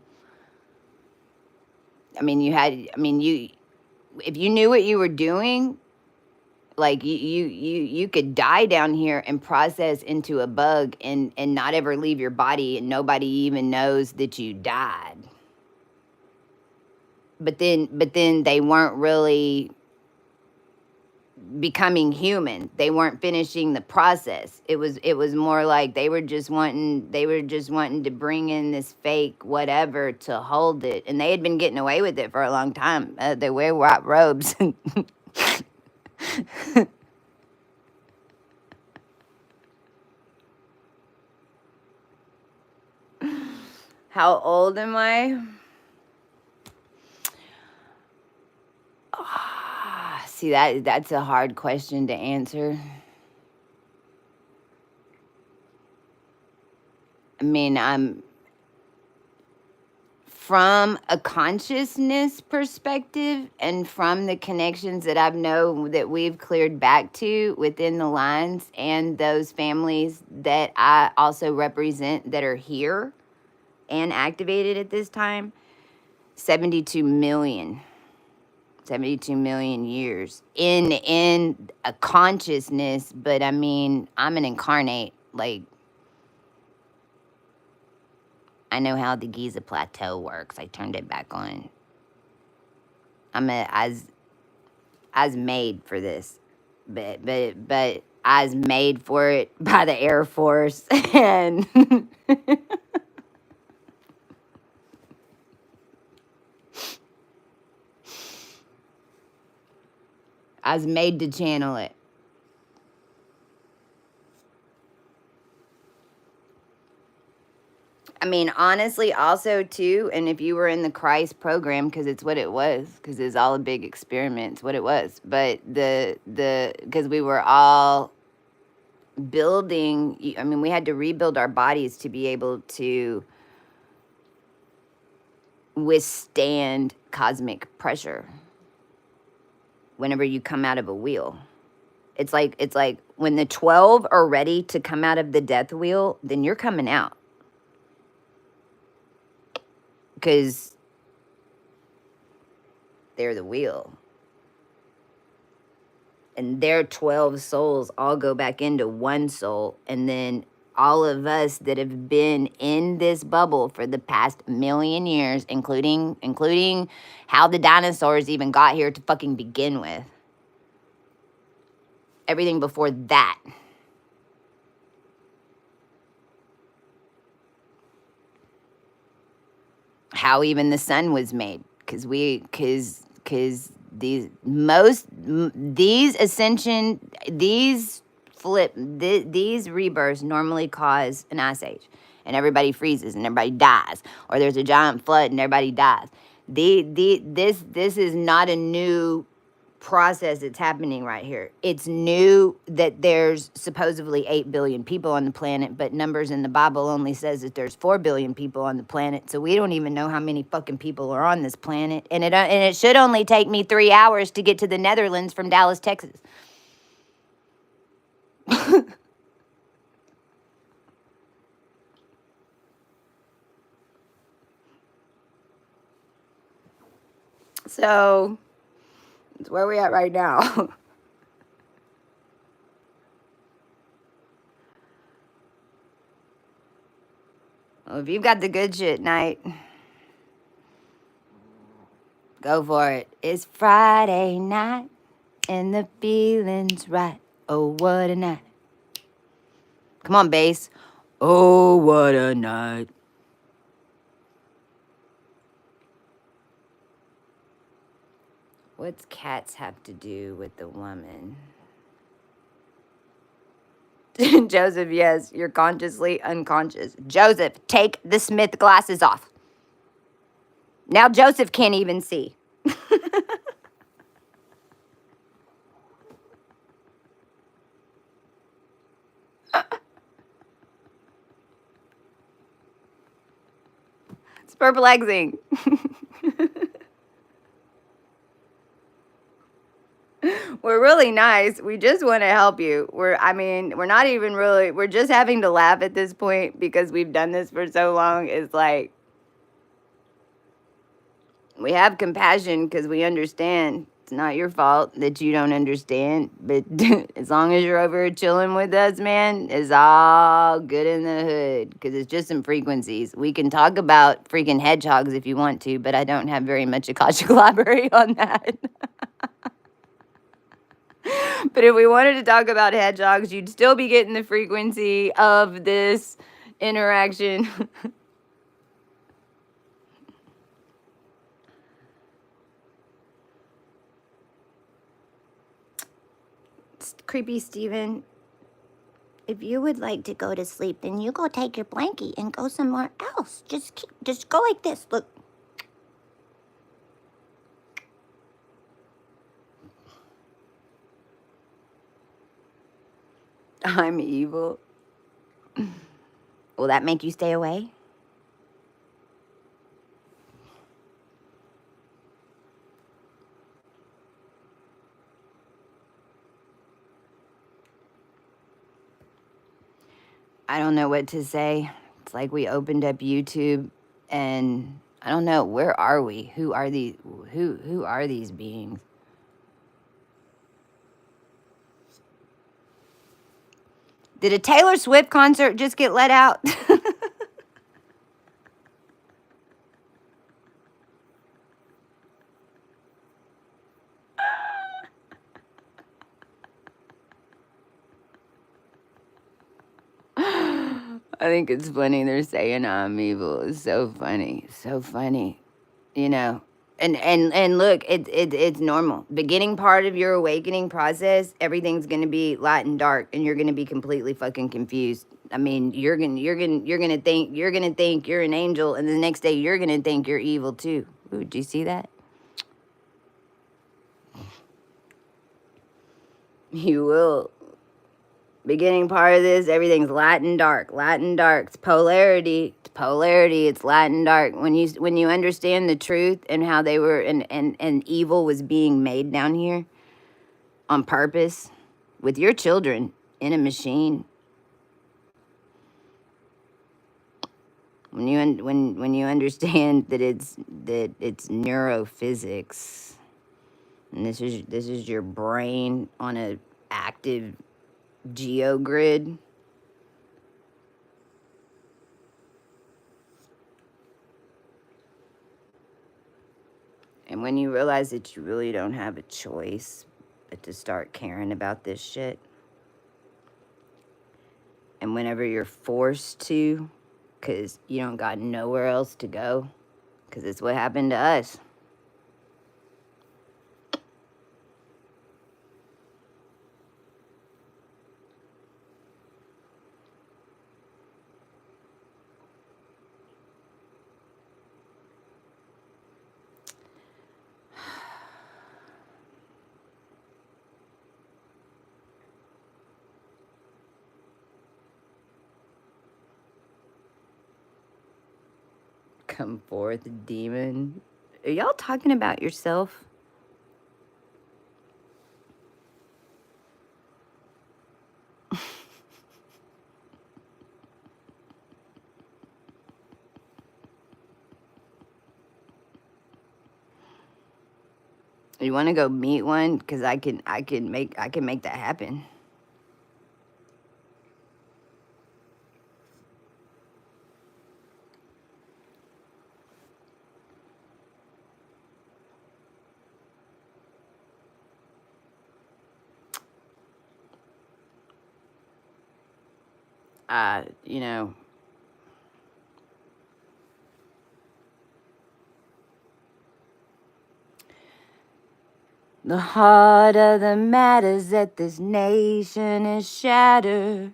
You, if you knew what you were doing, like you could die down here and process into a bug and not ever leave your body, and nobody even knows that you died. But then they weren't really becoming human. They weren't finishing the process. It was more like they were just wanting to bring in this fake whatever to hold it, and they had been getting away with it for a long time. They wear white robes. How old am I? See, that's a hard question to answer. I mean, I'm from a consciousness perspective and from the connections that I know that we've cleared back to within the lines and those families that I also represent that are here and activated at this time, 72 million. 72 million years in a consciousness. But I mean, I'm an incarnate. Like, I know how the Giza Plateau works. I turned it back on. I was made for this, but I was made for it by the Air Force, and I was made to channel it. I mean, honestly, also too, and if you were in the Christ program, because it's what it was, because it's all a big experiment, it's what it was. But because we were all building, I mean, we had to rebuild our bodies to be able to withstand cosmic pressure whenever you come out of a wheel. It's like when the 12 are ready to come out of the death wheel, then you're coming out. Because they're the wheel. And their 12 souls all go back into one soul. And then all of us that have been in this bubble for the past million years, including how the dinosaurs even got here to fucking begin with. Everything before that. How even the sun was made. Because these ascension, these rebirths normally cause an ice age, and everybody freezes and everybody dies, or there's a giant flood and everybody dies. This is not a new process that's happening right here. It's new that there's supposedly 8 billion people on the planet, but numbers in the Bible only says that there's 4 billion people on the planet. So we don't even know how many fucking people are on this planet. And it should only take me 3 hours to get to the Netherlands from Dallas, Texas. So it's where we at right now. Well, if you've got the good shit night, go for it. It's Friday night and the feeling's right. Oh, what a night. Come on, bass. Oh, what a night. What's cats have to do with the woman? Joseph, yes, you're consciously unconscious. Joseph, take the Smith glasses off. Now Joseph can't even see. It's perplexing. We're really nice. We just want to help you. We're not even really, we're just having to laugh at this point because we've done this for so long. It's like, we have compassion because we understand it's not your fault that you don't understand. But as long as you're over here chilling with us, man, it's all good in the hood because it's just some frequencies. We can talk about freaking hedgehogs if you want to, but I don't have very much Akashic library on that. But if we wanted to talk about hedgehogs, you'd still be getting the frequency of this interaction. Creepy Steven, if you would like to go to sleep, then you go take your blankie and go somewhere else. Just go like this. Look. I'm evil. Will that make you stay away? I don't know what to say. It's like we opened up YouTube and I don't know, where are we? Who are these beings? Did a Taylor Swift concert just get let out? I think it's funny they're saying I'm evil. It's so funny. So funny. You know. And look, it's normal. Beginning part of your awakening process, everything's gonna be light and dark, and you're gonna be completely fucking confused. I mean, you're gonna think you're an angel, and the next day you're gonna think you're evil too. Ooh, do you see that? You will. Beginning part of this, everything's light and dark, light and dark. It's polarity. It's polarity. It's light and dark. When you understand the truth and how they were and evil was being made down here on purpose with your children in a machine. When you understand that it's neurophysics, and this is your brain on a active geogrid. And when you realize that you really don't have a choice but to start caring about this shit, and whenever you're forced to, because you don't got nowhere else to go, because it's what happened to us. Come forth, demon. Are y'all talking about yourself? You want to go meet one? Because I can make that happen. you know, the heart of the matter is that this nation is shattered.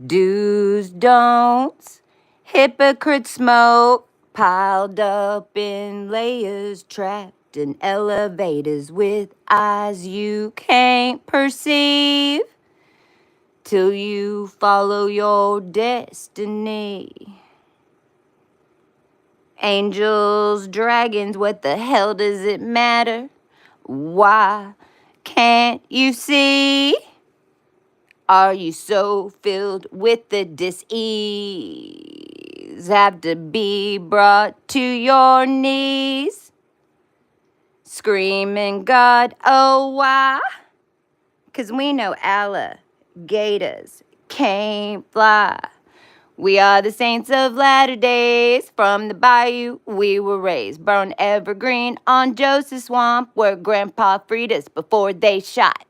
Do's, don'ts, hypocrite smoke, piled up in layers, trapped in elevators with eyes you can't perceive till you follow your destiny. Angels, dragons, what the hell does it matter? Why can't you see? Are you so filled with the dis-ease? Have to be brought to your knees? Screaming, God, oh why? 'Cause we know alligators can't fly. We are the saints of latter days. From the bayou we were raised. Burned evergreen on Joseph Swamp, where Grandpa freed us before they shot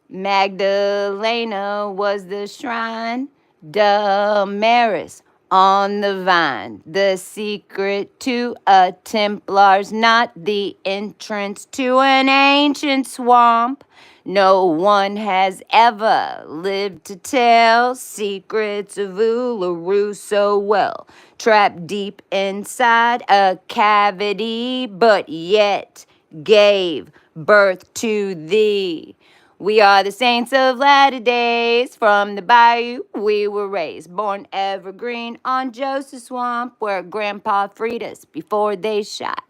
Magdalena was the shrine, Damaris on the vine. The secret to a Templar's not the entrance to an ancient swamp. No one has ever lived to tell secrets of Uluru so well. Trapped deep inside a cavity, but yet gave birth to thee. We are the saints of latter days. From the bayou we were raised. Born evergreen on Joseph Swamp, where Grandpa freed us before they shot.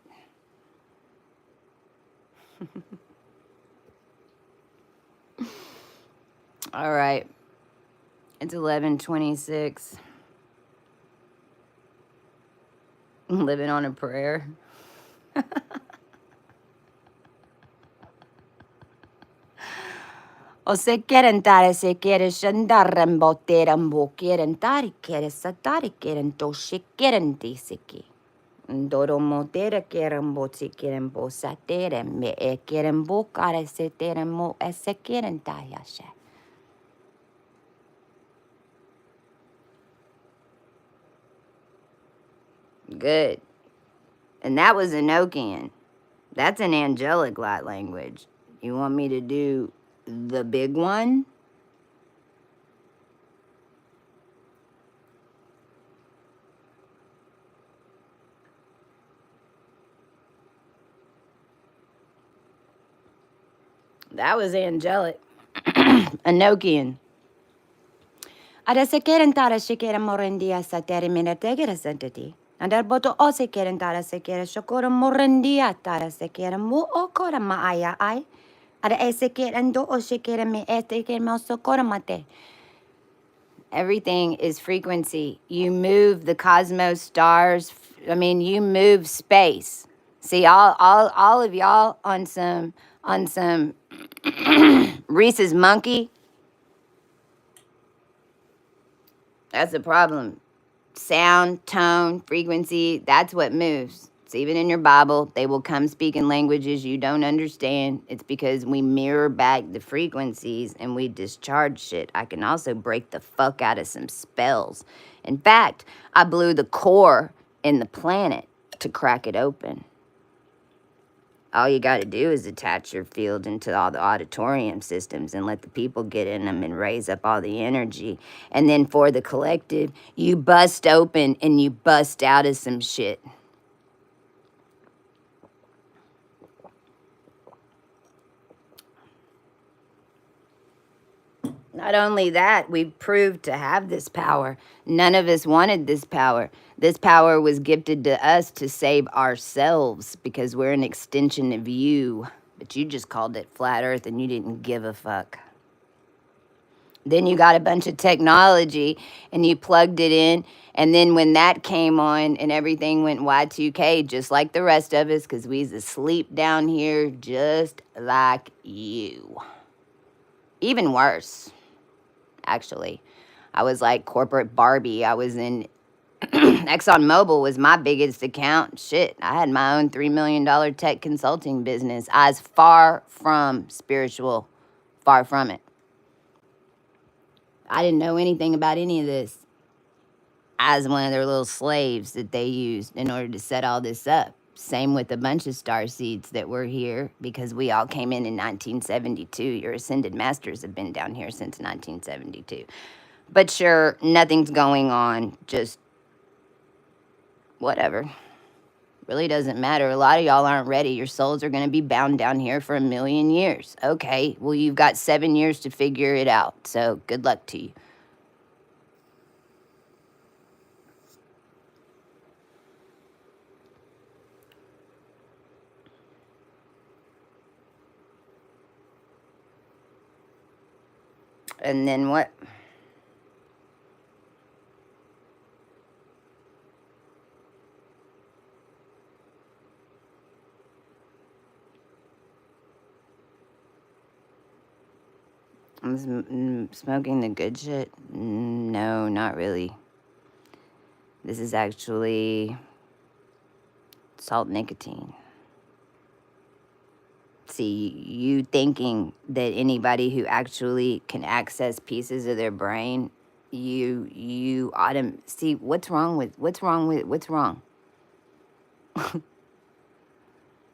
All right. It's 11:26. I'm living on a prayer. O se quieren tare se quieren shandaran boteran bo quieren tari quieren satari quieren to she quieren disiki. Doro motera quieren bo si quieren bo sateren me e quieren bo care se teren mo e se quieren tayashe. Good. And that was Enochian. That's an angelic light language. You want me to do the big one? That was angelic. Enochian. Ada se quieren tara se quieren morendia sa termina tegera sentity. Andar boto o se quieren tara se quieren shokora morendia tara se quieren mu o kora maaya ai. Ada e se quieren do o se quieren me este quieren mo sokora mate. Everything is frequency. You move the cosmos, stars. I mean, you move space. See, all of y'all on some Reese's monkey. That's the problem. Sound, tone, frequency, that's what moves. It's even in your Bible. They will come speak in languages you don't understand. It's because we mirror back the frequencies and we discharge shit. I can also break the fuck out of some spells. In fact, I blew the core in the planet to crack it open. All you got to do is attach your field into all the auditorium systems and let the people get in them and raise up all the energy. And then for the collective, you bust open and you bust out of some shit. Not only that, we've proved to have this power. None of us wanted this power. This power was gifted to us to save ourselves because we're an extension of you. But you just called it flat earth and you didn't give a fuck. Then you got a bunch of technology and you plugged it in. And then when that came on and everything went Y2K, just like the rest of us, because we's asleep down here just like you. Even worse, actually. I was like corporate Barbie. I was in ExxonMobil was my biggest account. Shit, I had my own $3 million tech consulting business. I was far from spiritual, Far from it. I didn't know anything about any of this. I was one of their little slaves that they used in order to set all this up. Same with a bunch of star seeds that were here because we all came in 1972. Your ascended masters have been down here since 1972. But sure, nothing's going on. Just whatever. Really doesn't matter. A lot of y'all aren't ready. Your souls are going to be bound down here for 1,000,000 years. Okay, well, you've got 7 years to figure it out. So good luck to you. And then what? I'm smoking the good shit? No, not really. This is actually salt nicotine. See, you thinking that anybody who actually can access pieces of their brain, you see what's wrong.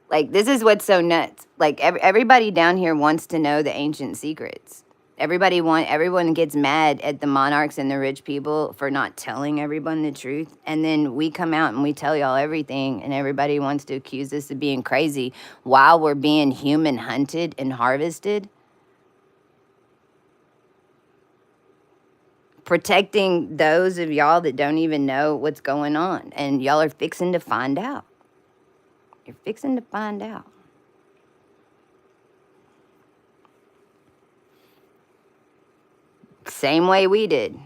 Like, this is what's so nuts. Like, everybody down here wants to know the ancient secrets. Everyone gets mad at the monarchs and the rich people for not telling everyone the truth. And then we come out and we tell y'all everything, and everybody wants to accuse us of being crazy while we're being human hunted and harvested. Protecting those of y'all that don't even know what's going on. And y'all are fixing to find out. You're fixing to find out. Same way we did.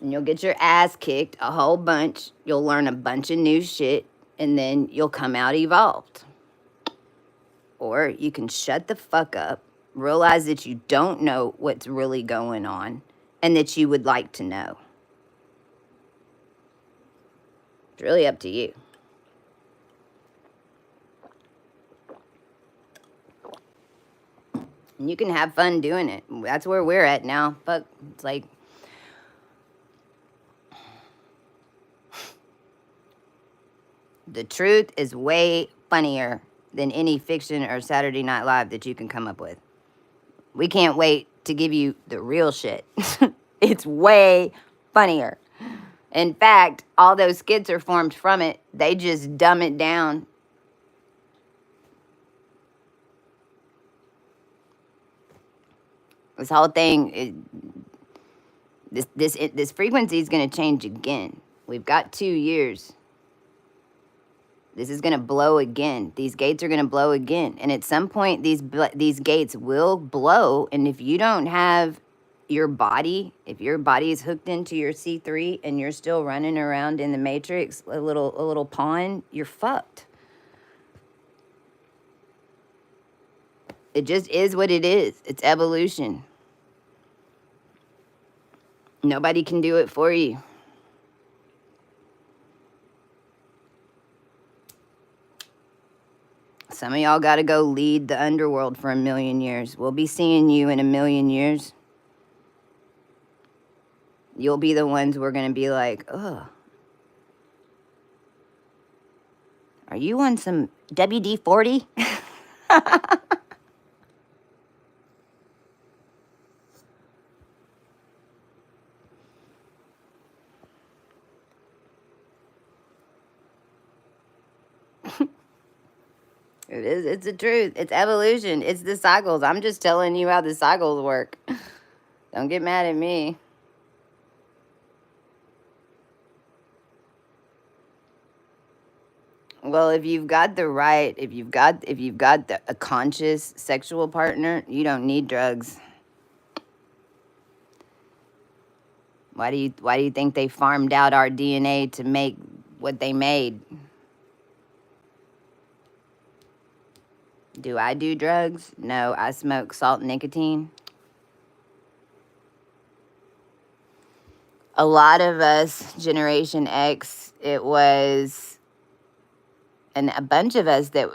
And you'll get your ass kicked a whole bunch. You'll learn a bunch of new shit, and then you'll come out evolved. Or you can shut the fuck up, realize that you don't know what's really going on, and that you would like to know. It's really up to you. And you can have fun doing it. That's where we're at now. Fuck, it's like, the truth is way funnier than any fiction or Saturday Night Live that you can come up with. We can't wait to give you the real shit. It's way funnier. In fact, all those skits are formed from it. They just dumb it down. This whole thing, this frequency is going to change again. We've got 2 years. This is going to blow again. These gates are going to blow again. And at some point, these gates will blow. And if you don't have your body, if your body is hooked into your C3 and you're still running around in the matrix, a little pawn, you're fucked. It just is what it is. It's evolution. Nobody can do it for you. Some of y'all got to go lead the underworld for 1,000,000 years. We'll be seeing you in 1,000,000 years. You'll be the ones we're going to be like, ugh. Are you on some WD-40? It is. It's the truth. It's evolution. It's the cycles. I'm just telling you how the cycles work. Don't get mad at me. Well, if you've got a conscious sexual partner, you don't need drugs. Why do you think they farmed out our DNA to make what they made? Do I do drugs? No, I smoke salt and nicotine. A lot of us, Generation X, it was And a bunch of us that,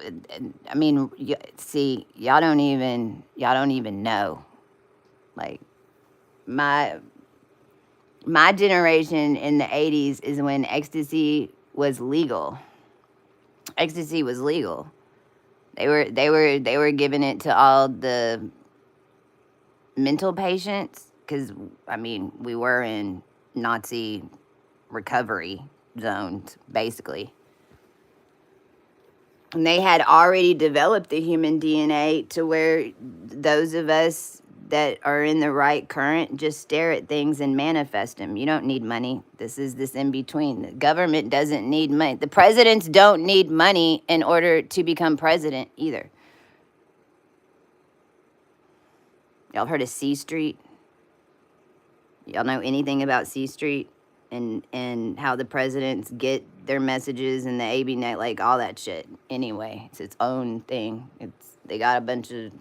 I mean, see, y'all don't even know. Like, my generation in the 80s is when ecstasy was legal. Ecstasy was legal. They were giving it to all the mental patients because, I mean, we were in Nazi recovery zones, basically. And they had already developed the human DNA to where those of us that are in the right current just stare at things and manifest them. You don't need money. This is this in between. The government doesn't need money. The presidents don't need money in order to become president either. Y'all heard of C Street? Y'all know anything about C Street and how the presidents get their messages and the AB net, like all that shit? Anyway, it's its own thing. They got a bunch of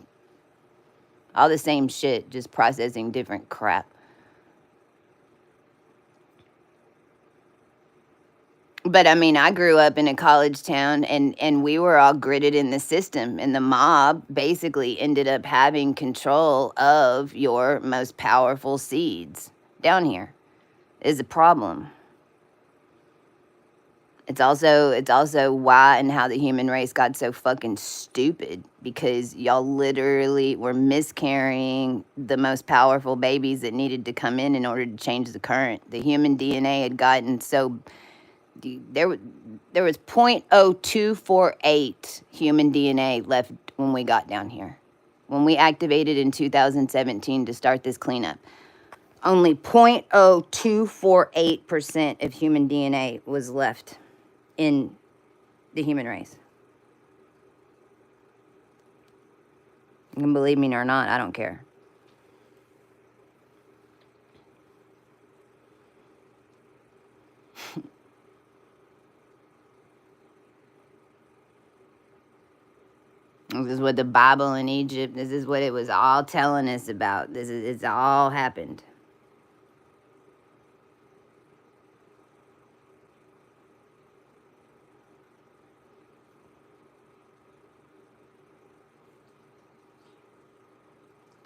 all the same shit, just processing different crap. But I mean, I grew up in a college town and we were all gritted in the system, and the mob basically ended up having control of your most powerful seeds down here. Is a problem. It's also why and how the human race got so fucking stupid, because y'all literally were miscarrying the most powerful babies that needed to come in order to change the current. The human DNA had gotten so there was 0.0248 human DNA left when we got down here. When we activated in 2017 to start this cleanup, only 0.0248% of human DNA was left in the human race. You can believe me or not, I don't care. This is what the Bible in Egypt, this is what it was all telling us about. It's all happened.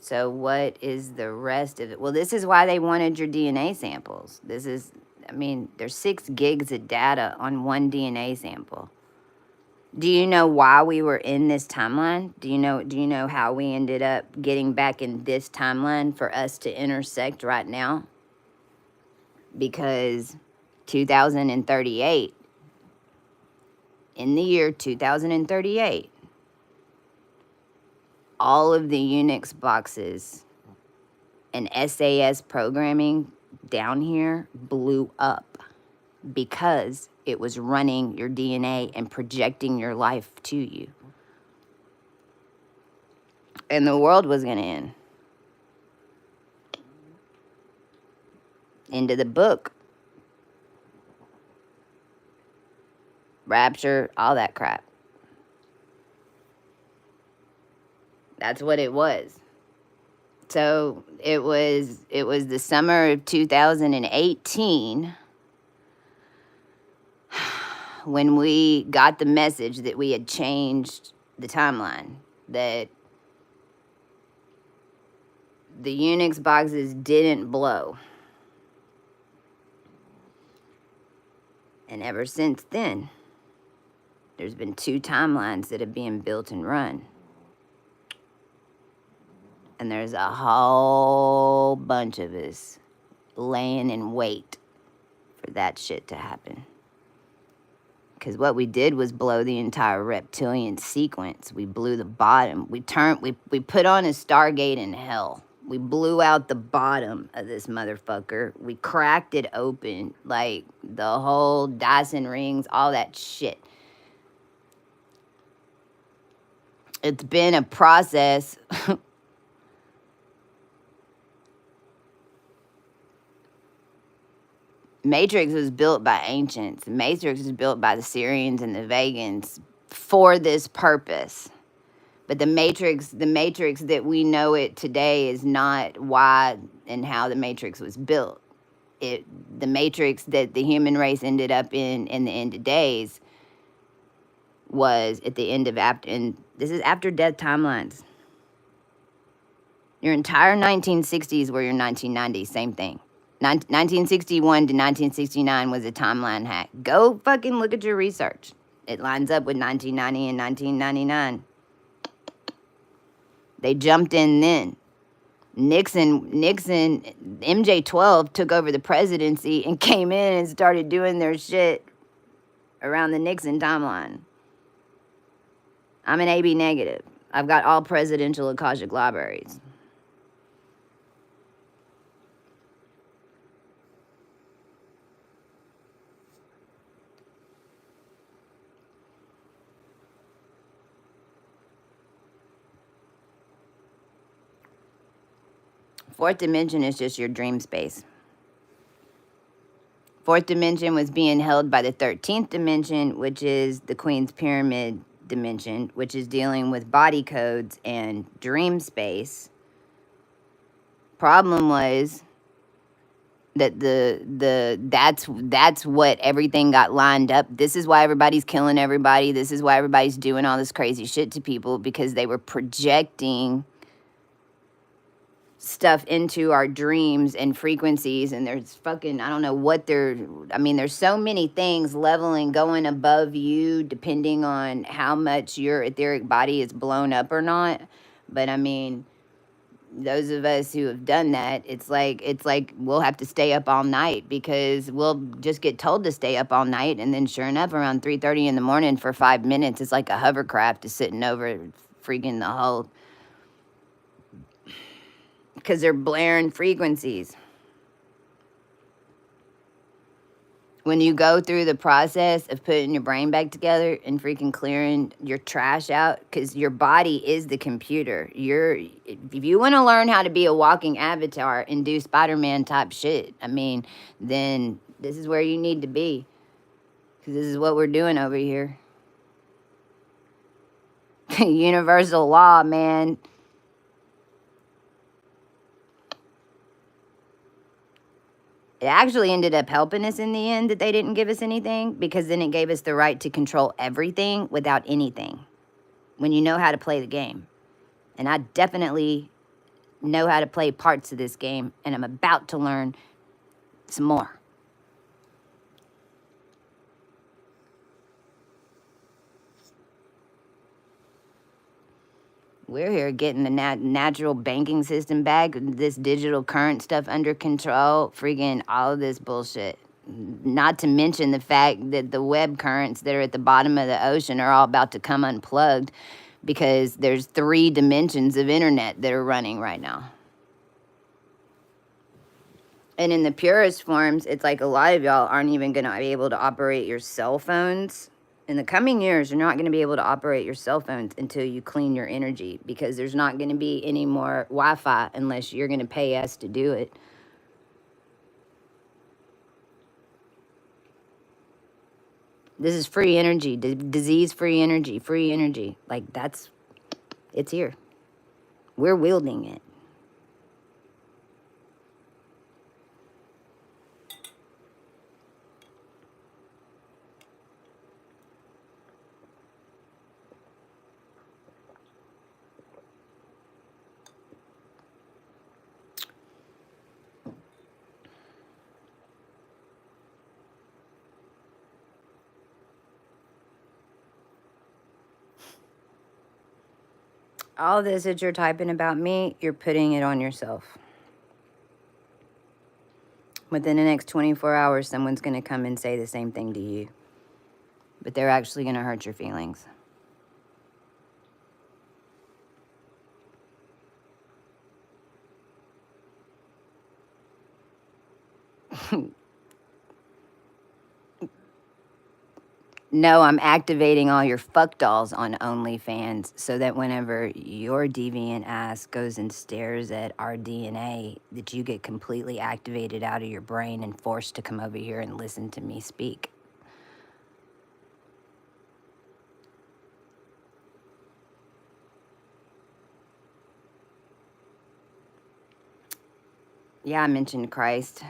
So what is the rest of it? Well, this is why they wanted your DNA samples. There's 6 gigs of data on one DNA sample. Do you know why we were in this timeline? Do you know how we ended up getting back in this timeline for us to intersect right now? Because 2038, in the year 2038, all of the Unix boxes and SAS programming down here blew up because it was running your DNA and projecting your life to you. And the world was going to end. End of the book. Rapture, all that crap. That's what it was. So it was the summer of 2018 when we got the message that we had changed the timeline, that the Unix boxes didn't blow. And ever since then, there's been 2 timelines that have been built and run. And there's a whole bunch of us laying in wait for that shit to happen. Because what we did was blow the entire reptilian sequence. We blew the bottom. We put on a Stargate in hell. We blew out the bottom of this motherfucker. We cracked it open, like the whole Dyson rings, all that shit. It's been a process. Matrix was built by ancients. Matrix was built by the Syrians and the Vegans for this purpose. But the Matrix that we know it today is not why and how the Matrix was built. The Matrix that the human race ended up in the end of days was at the end of after, and this is after death timelines. Your entire 1960s were your 1990s, same thing. 1961 to 1969 was a timeline hack. Go fucking look at your research. It lines up with 1990 and 1999. They jumped in then. Nixon, MJ-12 took over the presidency and came in and started doing their shit around the Nixon timeline. I'm an AB negative. I've got all presidential Akashic libraries. Fourth dimension is just your dream space. Fourth dimension was being held by the 13th dimension, which is the Queen's Pyramid dimension, which is dealing with body codes and dream space. Problem was that that's what everything got lined up. This is why everybody's killing everybody. This is why everybody's doing all this crazy shit to people, because they were projecting stuff into our dreams and frequencies, and there's fucking, I don't know what there's so many things leveling, going above you, depending on how much your etheric body is blown up or not. But I mean, those of us who have done that, it's like we'll have to stay up all night, because we'll just get told to stay up all night, and then sure enough, around 3:30 in the morning for 5 minutes, it's like a hovercraft is sitting over freaking the whole, because they're blaring frequencies. When you go through the process of putting your brain back together and freaking clearing your trash out, because your body is the computer. If you want to learn how to be a walking avatar and do Spider-Man type shit, I mean, then this is where you need to be, because this is what we're doing over here. Universal law, man. It actually ended up helping us in the end that they didn't give us anything, because then it gave us the right to control everything without anything, when you know how to play the game. And I definitely know how to play parts of this game, and I'm about to learn some more. We're here getting the natural banking system back, this digital current stuff under control, freaking all of this bullshit. Not to mention the fact that the web currents that are at the bottom of the ocean are all about to come unplugged, because there's 3 dimensions of internet that are running right now. And in the purest forms, it's like a lot of y'all aren't even going to be able to operate your cell phones. In the coming years, you're not going to be able to operate your cell phones until you clean your energy, because there's not going to be any more Wi-Fi unless you're going to pay us to do it. This is free energy, disease-free energy, free energy. Like, it's here. We're wielding it. All this that you're typing about me, you're putting it on yourself. Within the next 24 hours, someone's going to come and say the same thing to you. But they're actually going to hurt your feelings. No, I'm activating all your fuck dolls on OnlyFans, so that whenever your deviant ass goes and stares at our DNA, that you get completely activated out of your brain and forced to come over here and listen to me speak. Yeah, I mentioned Christ.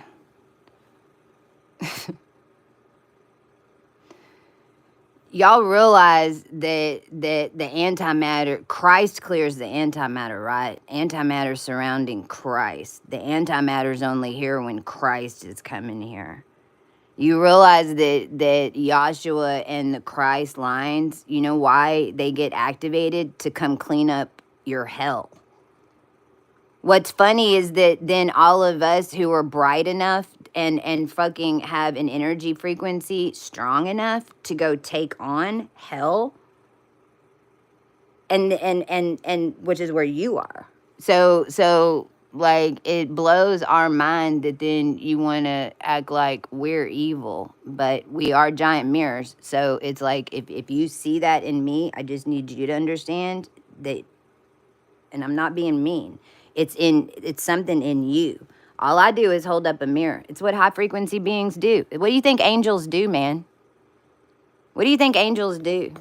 y'all realize that the antimatter, Christ clears the antimatter, right? Antimatter surrounding Christ. The antimatter's only here when Christ is coming here. You realize that Yahshua and the Christ lines, you know why they get activated? To come clean up your hell. What's funny is that then all of us who are bright enough and fucking have an energy frequency strong enough to go take on hell, and which is where you are. So like it blows our mind that then you want to act like we're evil, but we are giant mirrors. So it's like if you see that in me, I just need you to understand that, and I'm not being mean. It's something in you. All I do is hold up a mirror. It's what high frequency beings do. What do you think angels do, man? What do you think angels do?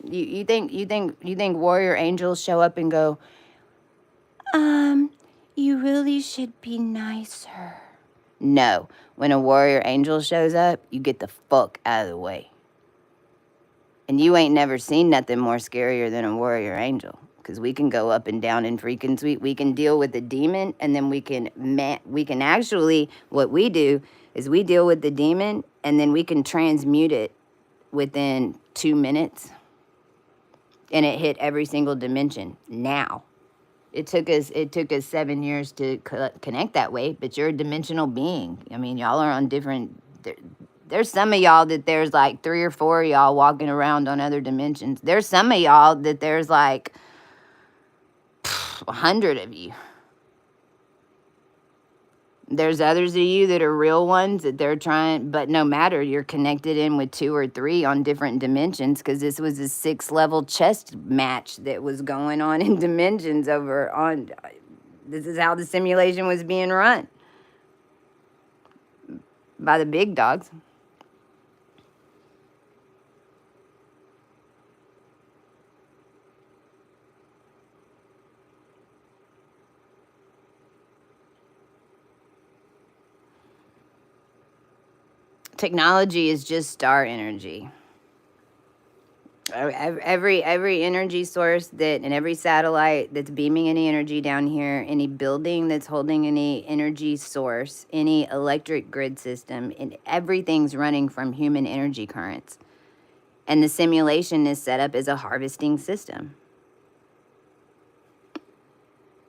You think warrior angels show up and go, you really should be nicer. No. When a warrior angel shows up, you get the fuck out of the way. And you ain't never seen nothing more scarier than a warrior angel. Because we can go up and down in frequency. We can deal with the demon, and then we can actually, what we do is we deal with the demon, and then we can transmute it within 2 minutes. And it hit every single dimension now. It took us 7 years to connect that way, but you're a dimensional being. I mean, y'all are on different. There's some of y'all that there's like 3 or 4 of y'all walking around on other dimensions. There's some of y'all that there's like 100 of you. There's others of you that are real ones that they're trying, but no matter, you're connected in with 2 or 3 on different dimensions, because this was a 6-level chess match that was going on in dimensions over on. This is how the simulation was being run by the big dogs. Technology is just star energy. Every energy source that, and every satellite that's beaming any energy down here, any building that's holding any energy source, any electric grid system, and everything's running from human energy currents. And the simulation is set up as a harvesting system.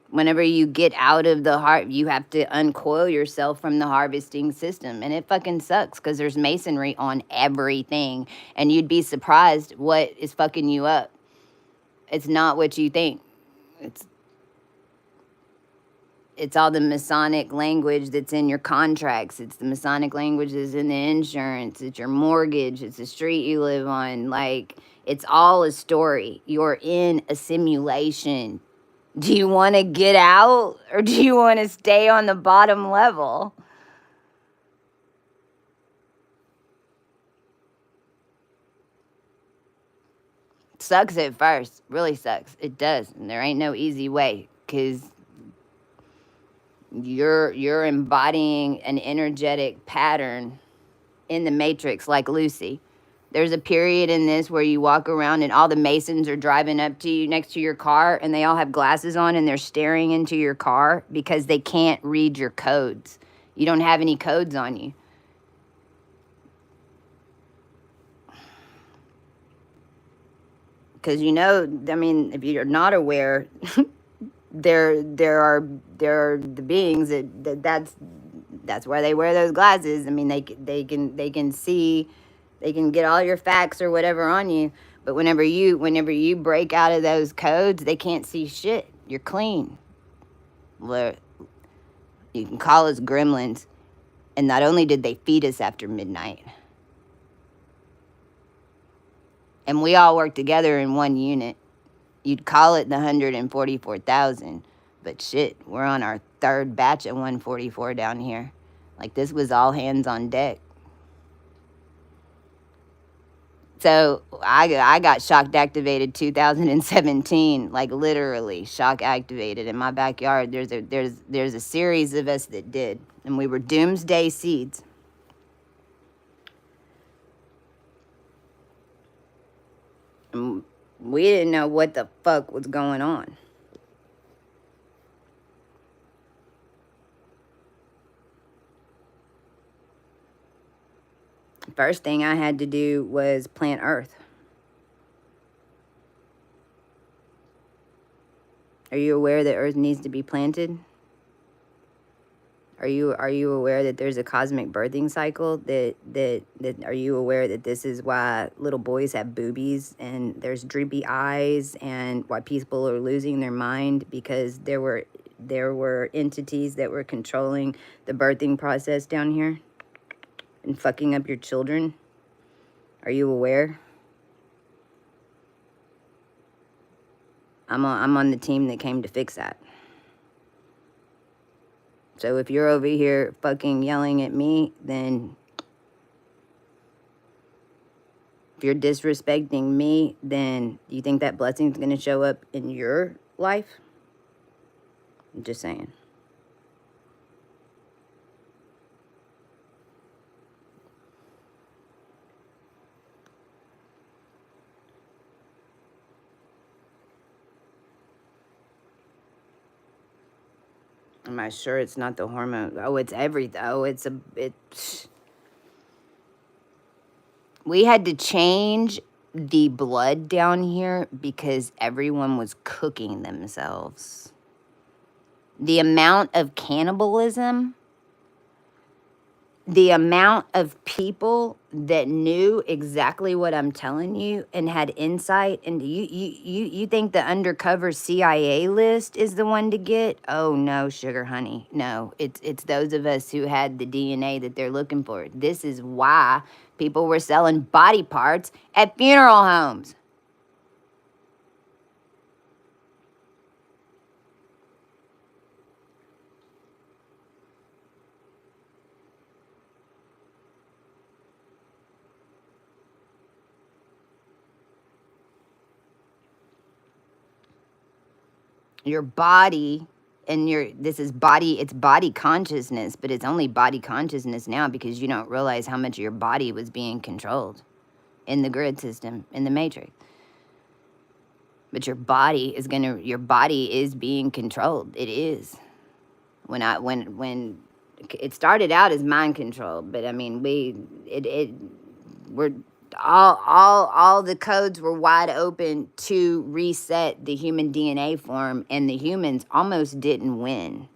Whenever you get out of the heart, you have to uncoil yourself from the harvesting system. And it fucking sucks because there's masonry on everything. And you'd be surprised what is fucking you up. It's not what you think. It's all the Masonic language that's in your contracts. It's the Masonic language that's in the insurance. It's your mortgage. It's the street you live on. Like, it's all a story. You're in a simulation. Do you want to get out, or do you want to stay on the bottom level? Sucks at first. Really sucks. It does. And there ain't no easy way, because you're embodying an energetic pattern in the matrix like Lucy. There's a period in this where you walk around and all the Masons are driving up to you next to your car, and they all have glasses on and they're staring into your car because they can't read your codes. You don't have any codes on you. Because I mean, if you're not aware, there are the beings that's why they wear those glasses. I mean, they can see. They can get all your facts or whatever on you, but whenever you break out of those codes, they can't see shit. You're clean. You can call us gremlins, and not only did they feed us after midnight, and we all work together in one unit. You'd call it the 144,000, but shit, we're on our 3rd batch of 144 down here. Like, this was all hands on deck. So I got shock activated 2017, like literally shock activated in my backyard. There's a series of us that did, and we were doomsday seeds. And we didn't know what the fuck was going on. First thing I had to do was plant earth. Are you aware that earth needs to be planted? Are you aware that there's a cosmic birthing cycle? That are you aware that this is why little boys have boobies and there's droopy eyes, and why people are losing their mind because there were entities that were controlling the birthing process down here and fucking up your children? Are you aware? I'm on the team that came to fix that. So if you're over here fucking yelling at me, then if you're disrespecting me, then do you think that blessing's gonna show up in your life? I'm just saying. Am I sure it's not the hormone? Oh, it's everything. Oh, we had to change the blood down here because everyone was cooking themselves. The amount of cannibalism, the amount of people that knew exactly what I'm telling you and had insight into you think the undercover CIA list is the one to get? Oh no, sugar honey. No, it's those of us who had the DNA that they're looking for. This is why people were selling body parts at funeral homes. Your body and it's body consciousness, but it's only body consciousness now because you don't realize how much your body was being controlled in the grid system, in the matrix. But your body is being controlled. It is. When it started out as mind control, but I mean we're all the codes were wide open to reset the human DNA form, and the humans almost didn't win.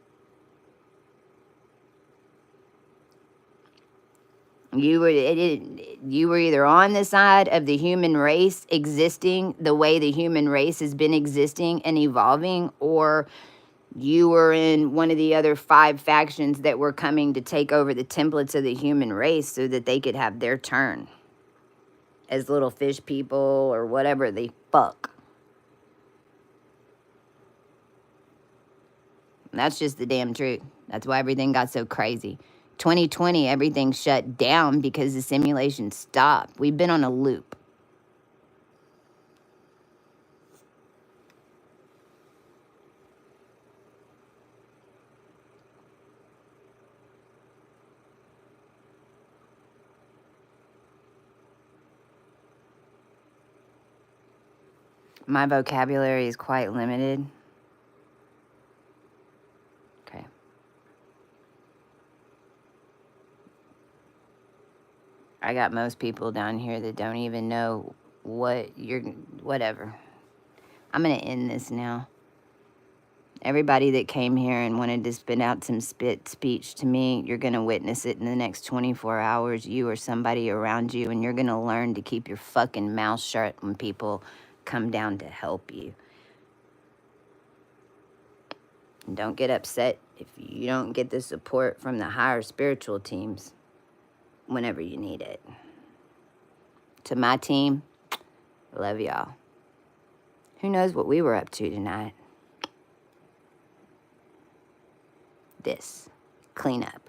You were either on the side of the human race existing the way the human race has been existing and evolving, or you were in one of the other 5 factions that were coming to take over the templates of the human race so that they could have their turn as little fish people or whatever the fuck. And that's just the damn truth. That's why everything got so crazy. 2020, everything shut down because the simulation stopped. We've been on a loop. My vocabulary is quite limited. Okay. I got most people down here that don't even know whatever. I'm going to end this now. Everybody that came here and wanted to spit out some speech to me, you're going to witness it in the next 24 hours, you or somebody around you, and you're going to learn to keep your fucking mouth shut when people come down to help you. And don't get upset if you don't get the support from the higher spiritual teams whenever you need it. To my team, love y'all. Who knows what we were up to tonight? This cleanup.